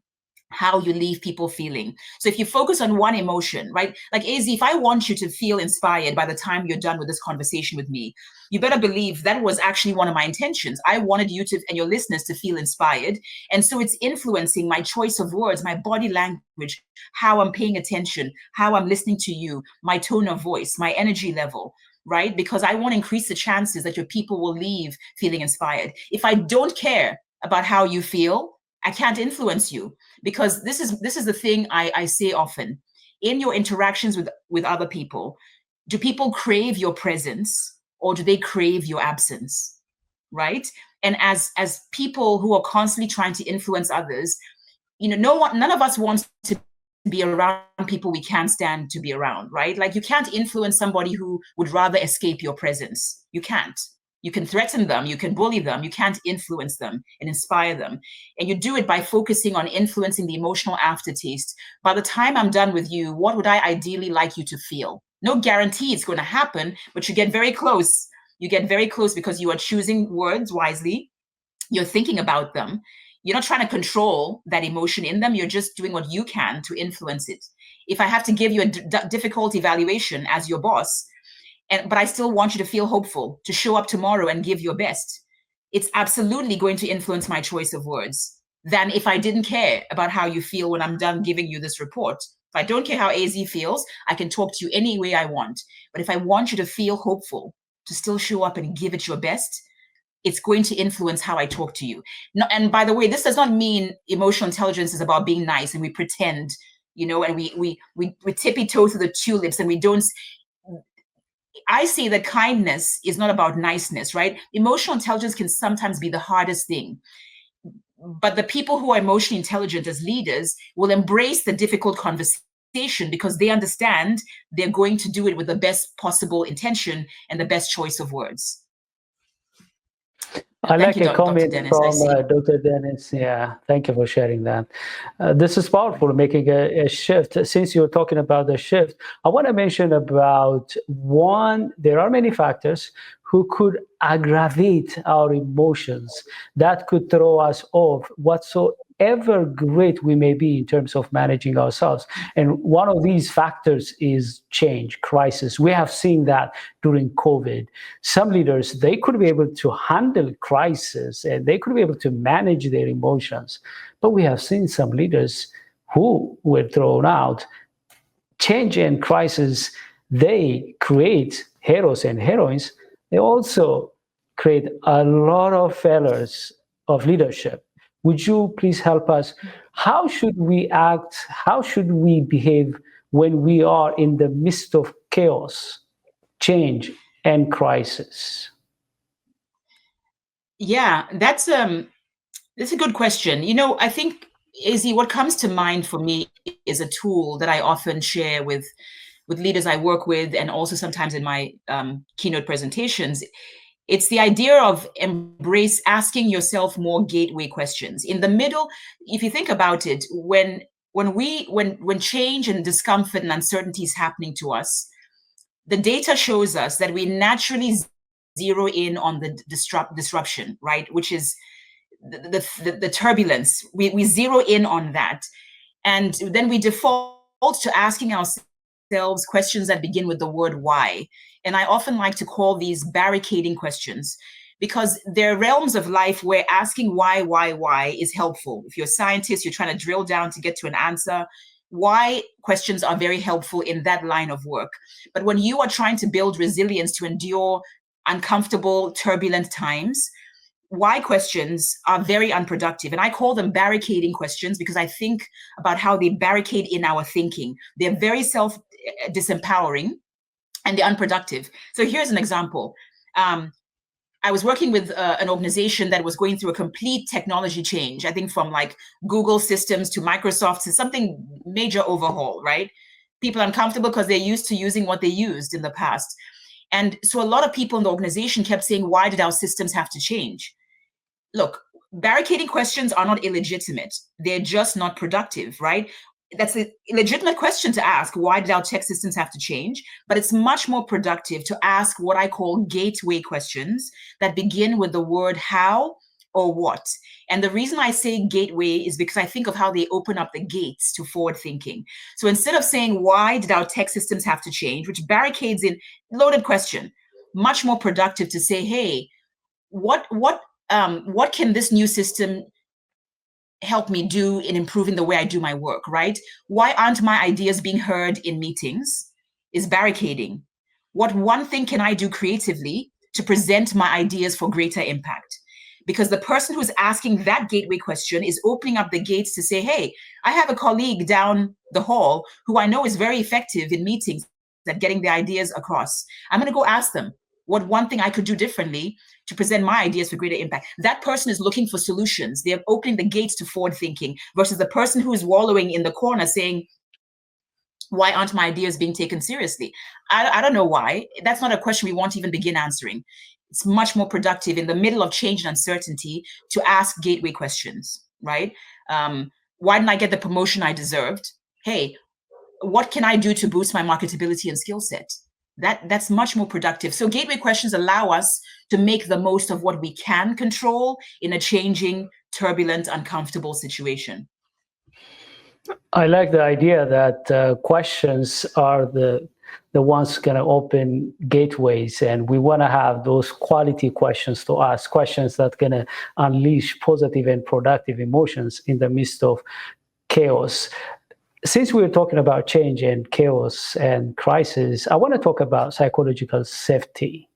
[SPEAKER 3] how you leave people feeling. So if you focus on one emotion, right? Like AZ, if I want you to feel inspired by the time you're done with this conversation with me, you better believe that was actually one of my intentions. I wanted you to, and your listeners, to feel inspired. And so it's influencing my choice of words, my body language, how I'm paying attention, how I'm listening to you, my tone of voice, my energy level, right? Because I want to increase the chances that your people will leave feeling inspired. If I don't care about how you feel, I can't influence you, because this is the thing I say often. In your interactions with other people, do people crave your presence or do they crave your absence, right? And as people who are constantly trying to influence others, none of us wants to be around people we can't stand to be around, right? Like, you can't influence somebody who would rather escape your presence. You can't. You can threaten them, you can bully them, you can't influence them and inspire them. And you do it by focusing on influencing the emotional aftertaste. By the time I'm done with you, what would I ideally like you to feel? No guarantee it's going to happen, but you get very close. You get very close because you are choosing words wisely. You're thinking about them. You're not trying to control that emotion in them. You're just doing what you can to influence it. If I have to give you a difficult evaluation as your boss, but I still want you to feel hopeful, to show up tomorrow and give your best, it's absolutely going to influence my choice of words than if I didn't care about how you feel when I'm done giving you this report. If I don't care how AZ feels, I can talk to you any way I want. But if I want you to feel hopeful, to still show up and give it your best, it's going to influence how I talk to you. No, and by the way, this does not mean emotional intelligence is about being nice and we pretend, and we tippy toe through the tulips and we don't. I say that kindness is not about niceness, right? Emotional intelligence can sometimes be the hardest thing. But the people who are emotionally intelligent as leaders will embrace the difficult conversations because they understand they're going to do it with the best possible intention and the best choice of words.
[SPEAKER 2] I like a comment
[SPEAKER 3] Dr. Dennis,
[SPEAKER 2] from Dr. Dennis. Yeah, thank you for sharing that. This is powerful, making a shift. Since you're talking about the shift, I want to mention about one. There are many factors who could aggravate our emotions, that could throw us off whatsoever great we may be in terms of managing ourselves. And one of these factors is change, crisis. We have seen that during COVID. Some leaders, they could be able to handle crisis and they could be able to manage their emotions. But we have seen some leaders who were thrown out. Change and crisis, they create heroes and heroines. They also create a lot of failures of leadership. Would you please help us? How should we act? How should we behave when we are in the midst of chaos, change, and crisis?
[SPEAKER 3] Yeah, that's a good question. I think, Izzy, what comes to mind for me is a tool that I often share with leaders I work with, and also sometimes in my keynote presentations. It's the idea of asking yourself more gateway questions. In the middle, if you think about it, when change and discomfort and uncertainty is happening to us, the data shows us that we naturally zero in on the disruption, right? Which is the turbulence. We zero in on that. And then we default to asking ourselves questions that begin with the word why. And I often like to call these barricading questions, because there are realms of life where asking why is helpful. If you're a scientist, you're trying to drill down to get to an answer. Why questions are very helpful in that line of work. But when you are trying to build resilience to endure uncomfortable, turbulent times, why questions are very unproductive. And I call them barricading questions because I think about how they barricade in our thinking. They're very self-disempowering and they're unproductive. So here's an example. I was working with an organization that was going through a complete technology change, I think from like Google systems to Microsoft to something major overhaul, right? People are uncomfortable because they're used to using what they used in the past. And so a lot of people in the organization kept saying, why did our systems have to change? Look, barricading questions are not illegitimate. They're just not productive, right? That's a legitimate question to ask. Why did our tech systems have to change? But it's much more productive to ask what I call gateway questions that begin with the word how or what. And the reason I say gateway is because I think of how they open up the gates to forward thinking. So instead of saying, why did our tech systems have to change, which barricades in loaded question, much more productive to say, hey, what can this new system help me do in improving the way I do my work, right? Why aren't my ideas being heard in meetings? Is barricading. What one thing can I do creatively to present my ideas for greater impact? Because the person who's asking that gateway question is opening up the gates to say, hey, I have a colleague down the hall who I know is very effective in meetings at getting the ideas across. I'm going to go ask them what one thing I could do differently to present my ideas for greater impact. That person is looking for solutions. They're opening the gates to forward thinking versus the person who is wallowing in the corner saying, why aren't my ideas being taken seriously? I don't know why. That's not a question we want to even begin answering. It's much more productive in the middle of change and uncertainty to ask gateway questions, right? Why didn't I get the promotion I deserved? Hey, what can I do to boost my marketability and skill set? That's much more productive. So gateway questions allow us to make the most of what we can control in a changing, turbulent, uncomfortable situation.
[SPEAKER 2] I like the idea that questions are the ones going to open gateways, and we want to have those quality questions to ask, questions that going to unleash positive and productive emotions in the midst of chaos. Since we were talking about change and chaos and crisis, I want to talk about psychological safety.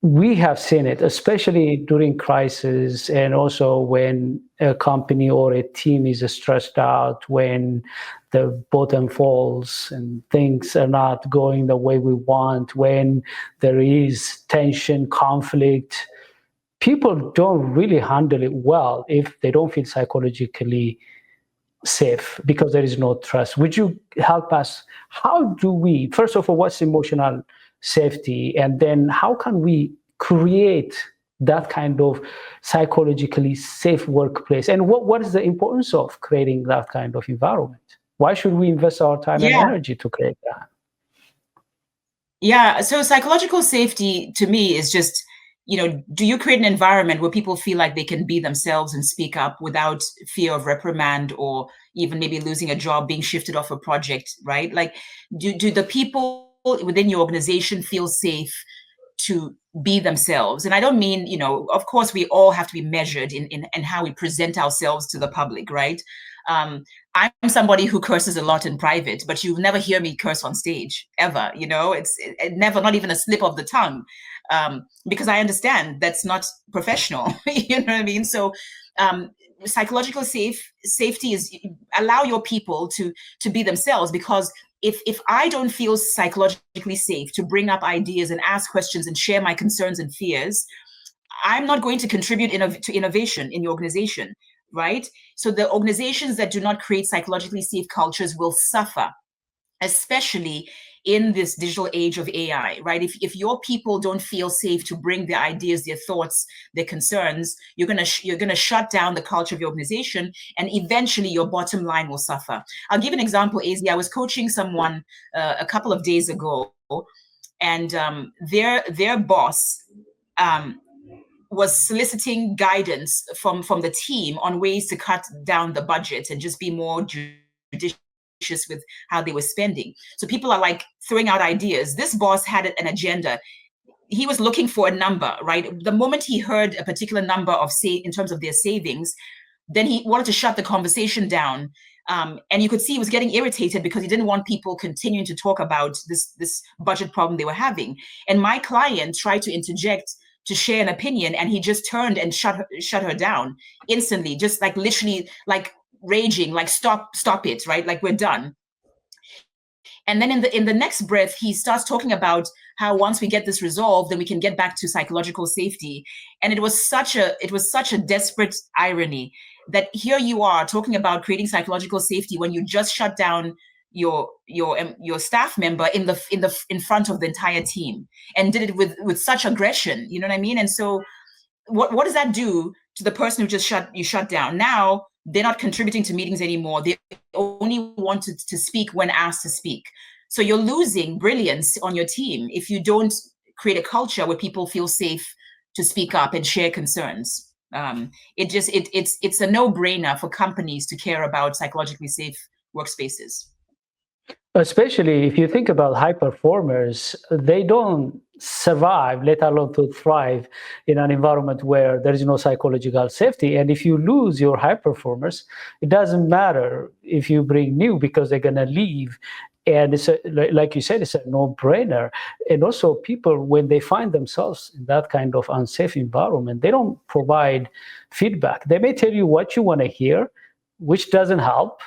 [SPEAKER 2] We have seen it, especially during crisis, and also when a company or a team is stressed out, when the bottom falls and things are not going the way we want, when there is tension, conflict. People don't really handle it well if they don't feel psychologically safe because there is no trust. Would you help us? How do we, first of all, what's emotional safety? And then how can we create that kind of psychologically safe workplace? And what is the importance of creating that kind of environment? Why should we invest our time and energy to create that?
[SPEAKER 3] Yeah. So psychological safety to me is just, do you create an environment where people feel like they can be themselves and speak up without fear of reprimand or even maybe losing a job, being shifted off a project, right? Like, do the people within your organization feel safe to be themselves? And I don't mean, of course, we all have to be measured in how we present ourselves to the public, right? I'm somebody who curses a lot in private, but you never hear me curse on stage ever. It's never, not even a slip of the tongue, because I understand that's not professional. You know what I mean? So psychological safety is allow your people to be themselves, because if I don't feel psychologically safe to bring up ideas and ask questions and share my concerns and fears, I'm not going to contribute to innovation in your organization, right? So the organizations that do not create psychologically safe cultures will suffer, especially in this digital age of AI, right? If your people don't feel safe to bring their ideas, their thoughts, their concerns, you're gonna shut down the culture of your organization, and eventually your bottom line will suffer. I'll give an example, AZ. I was coaching someone a couple of days ago, and their boss was soliciting guidance from the team on ways to cut down the budget and just be more judicious with how they were spending. So people are like throwing out ideas. This boss had an agenda. He was looking for a number, right? The moment he heard a particular number in terms of their savings, then he wanted to shut the conversation down. And you could see he was getting irritated because he didn't want people continuing to talk about this budget problem they were having. And my client tried to interject to share an opinion, and he just turned and shut her down instantly, just like literally like raging, like stop it, right? Like, we're done. And then in the next breath, he starts talking about how once we get this resolved, then we can get back to psychological safety. And it was such a desperate irony that here you are talking about creating psychological safety when you just shut down your staff member in front of the entire team, and did it with such aggression. You know what I mean? And so what does that do to the person who just shut down? Now they're not contributing to meetings anymore. They only wanted to speak when asked to speak. So you're losing brilliance on your team if you don't create a culture where people feel safe to speak up and share concerns. It's a no-brainer for companies to care about psychologically safe workspaces.
[SPEAKER 2] Especially if you think about high performers, they don't survive, let alone to thrive in an environment where there is no psychological safety. And if you lose your high performers, it doesn't matter if you bring new, because they're going to leave. And it's like you said, it's a no-brainer. And also people, when they find themselves in that kind of unsafe environment, they don't provide feedback. They may tell you what you want to hear, which doesn't help.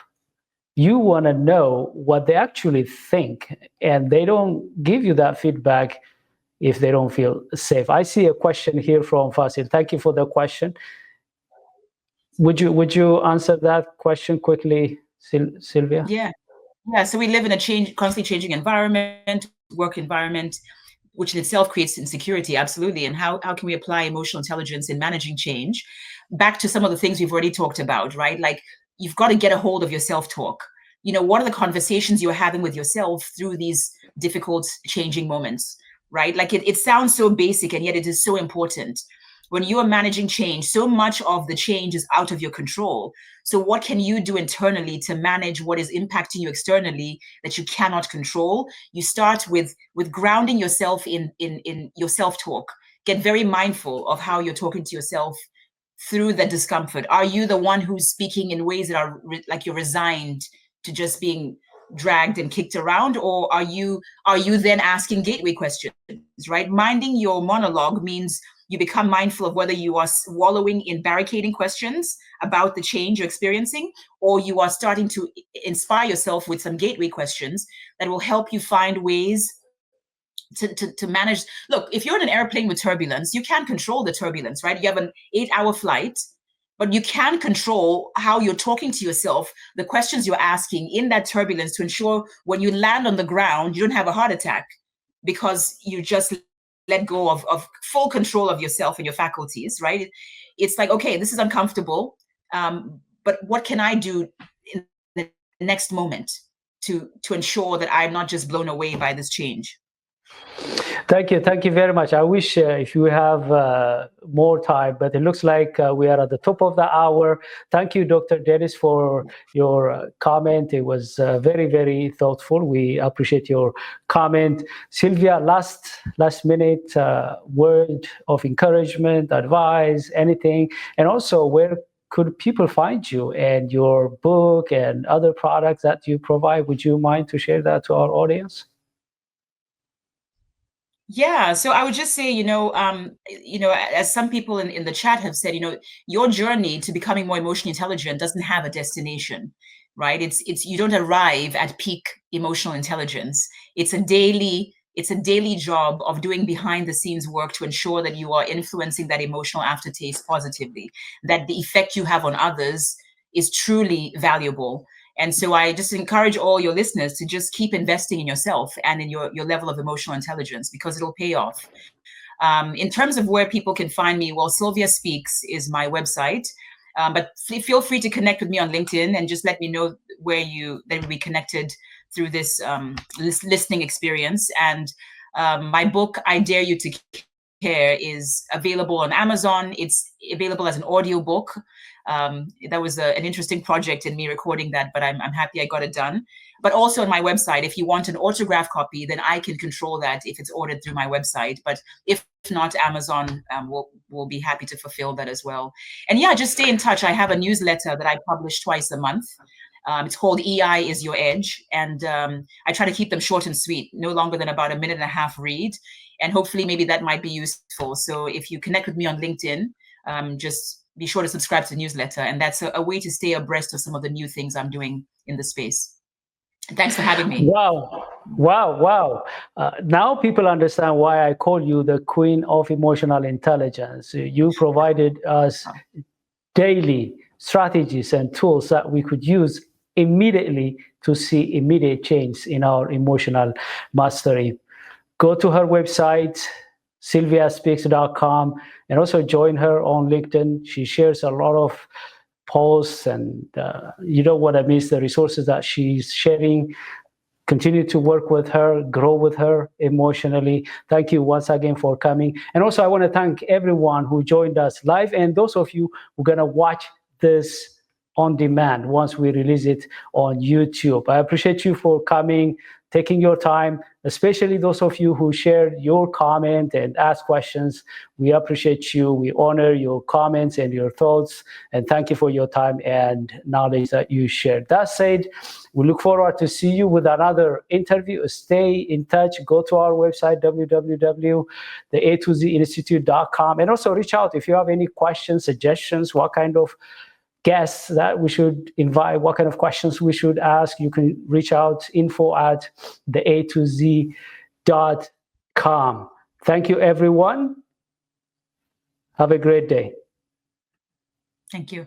[SPEAKER 2] You want to know what they actually think, and they don't give you that feedback if they don't feel safe. I see a question here from Fasil. Thank you for the question. Would you answer that question quickly, Sylvia?
[SPEAKER 3] Yeah. So we live in a constantly changing environment, work environment, which in itself creates insecurity. Absolutely. And how can we apply emotional intelligence in managing change? Back to some of the things we've already talked about, right? Like, you've got to get a hold of your self-talk. What are the conversations you're having with yourself through these difficult changing moments, right? Like, it sounds so basic, and yet it is so important. When you are managing change, so much of the change is out of your control. So what can you do internally to manage what is impacting you externally that you cannot control? You start with grounding yourself in your self-talk. Get very mindful of how you're talking to yourself through the discomfort. Are you the one who's speaking in ways that are like you're resigned to just being dragged and kicked around? Or are you then asking gateway questions, right? Minding your monologue means you become mindful of whether you are wallowing in barricading questions about the change you're experiencing, or you are starting to inspire yourself with some gateway questions that will help you find ways to manage. Look, if you're in an airplane with turbulence, you can't control the turbulence, right? You have an 8-hour flight, but you can control how you're talking to yourself, the questions you're asking in that turbulence, to ensure when you land on the ground, you don't have a heart attack, because you just let go of full control of yourself and your faculties, right? It's like, okay, this is uncomfortable, but what can I do in the next moment to ensure that I'm not just blown away by this change?
[SPEAKER 2] Thank you very much. I wish if you have more time, but it looks like we are at the top of the hour. Thank you, Dr. Dennis, for your comment. It was very, very thoughtful. We appreciate your comment. Sylvia, last minute word of encouragement, advice, anything, and also where could people find you and your book and other products that you provide? Would you mind to share that to our audience?
[SPEAKER 3] Yeah, so I would just say, as some people in the chat have said, your journey to becoming more emotionally intelligent doesn't have a destination, right? It's you don't arrive at peak emotional intelligence. It's a daily job of doing behind the scenes work to ensure that you are influencing that emotional aftertaste positively, that the effect you have on others is truly valuable. And so I just encourage all your listeners to just keep investing in yourself and in your level of emotional intelligence, because it'll pay off. In terms of where people can find me, well, Sylvia Speaks is my website. But feel free to connect with me on LinkedIn and just let me know where that we connected through this listening experience. And my book, I Dare You to Care, is available on Amazon. It's available as an audiobook. That was an interesting project in me recording that, but I'm happy I got it done. But also on my website, if you want an autograph copy, then I can control that if it's ordered through my website. But if not, Amazon will be happy to fulfill that as well. And yeah, just stay in touch. I have a newsletter that I publish twice a month. It's called EI is Your Edge. And I try to keep them short and sweet, no longer than about a minute and a half read. And hopefully maybe that might be useful. So if you connect with me on LinkedIn, just be sure to subscribe to the newsletter. And that's a way to stay abreast of some of the new things I'm doing in the space. Thanks for having me.
[SPEAKER 2] Wow. Now people understand why I call you the Queen of Emotional Intelligence. You provided us daily strategies and tools that we could use immediately to see immediate change in our emotional mastery. Go to her website, sylviaspeaks.com, and also join her on LinkedIn. She shares a lot of posts, and you don't want to miss the resources that she's sharing. Continue to work with her, grow with her emotionally. Thank you once again for coming. And also I want to thank everyone who joined us live, and those of you who are going to watch this on demand once we release it on YouTube. I appreciate you for coming, taking your time, especially those of you who shared your comment and asked questions. We appreciate you. We honor your comments and your thoughts, and thank you for your time and knowledge that you shared. That said, we look forward to see you with another interview. Stay in touch. Go to our website, www.the-A2Z-Institute.com, and also reach out if you have any questions, suggestions, what kind of guests that we should invite, what kind of questions we should ask. You can reach out, info@the-A2Z.com. Thank you, everyone. Have a great day.
[SPEAKER 3] Thank you.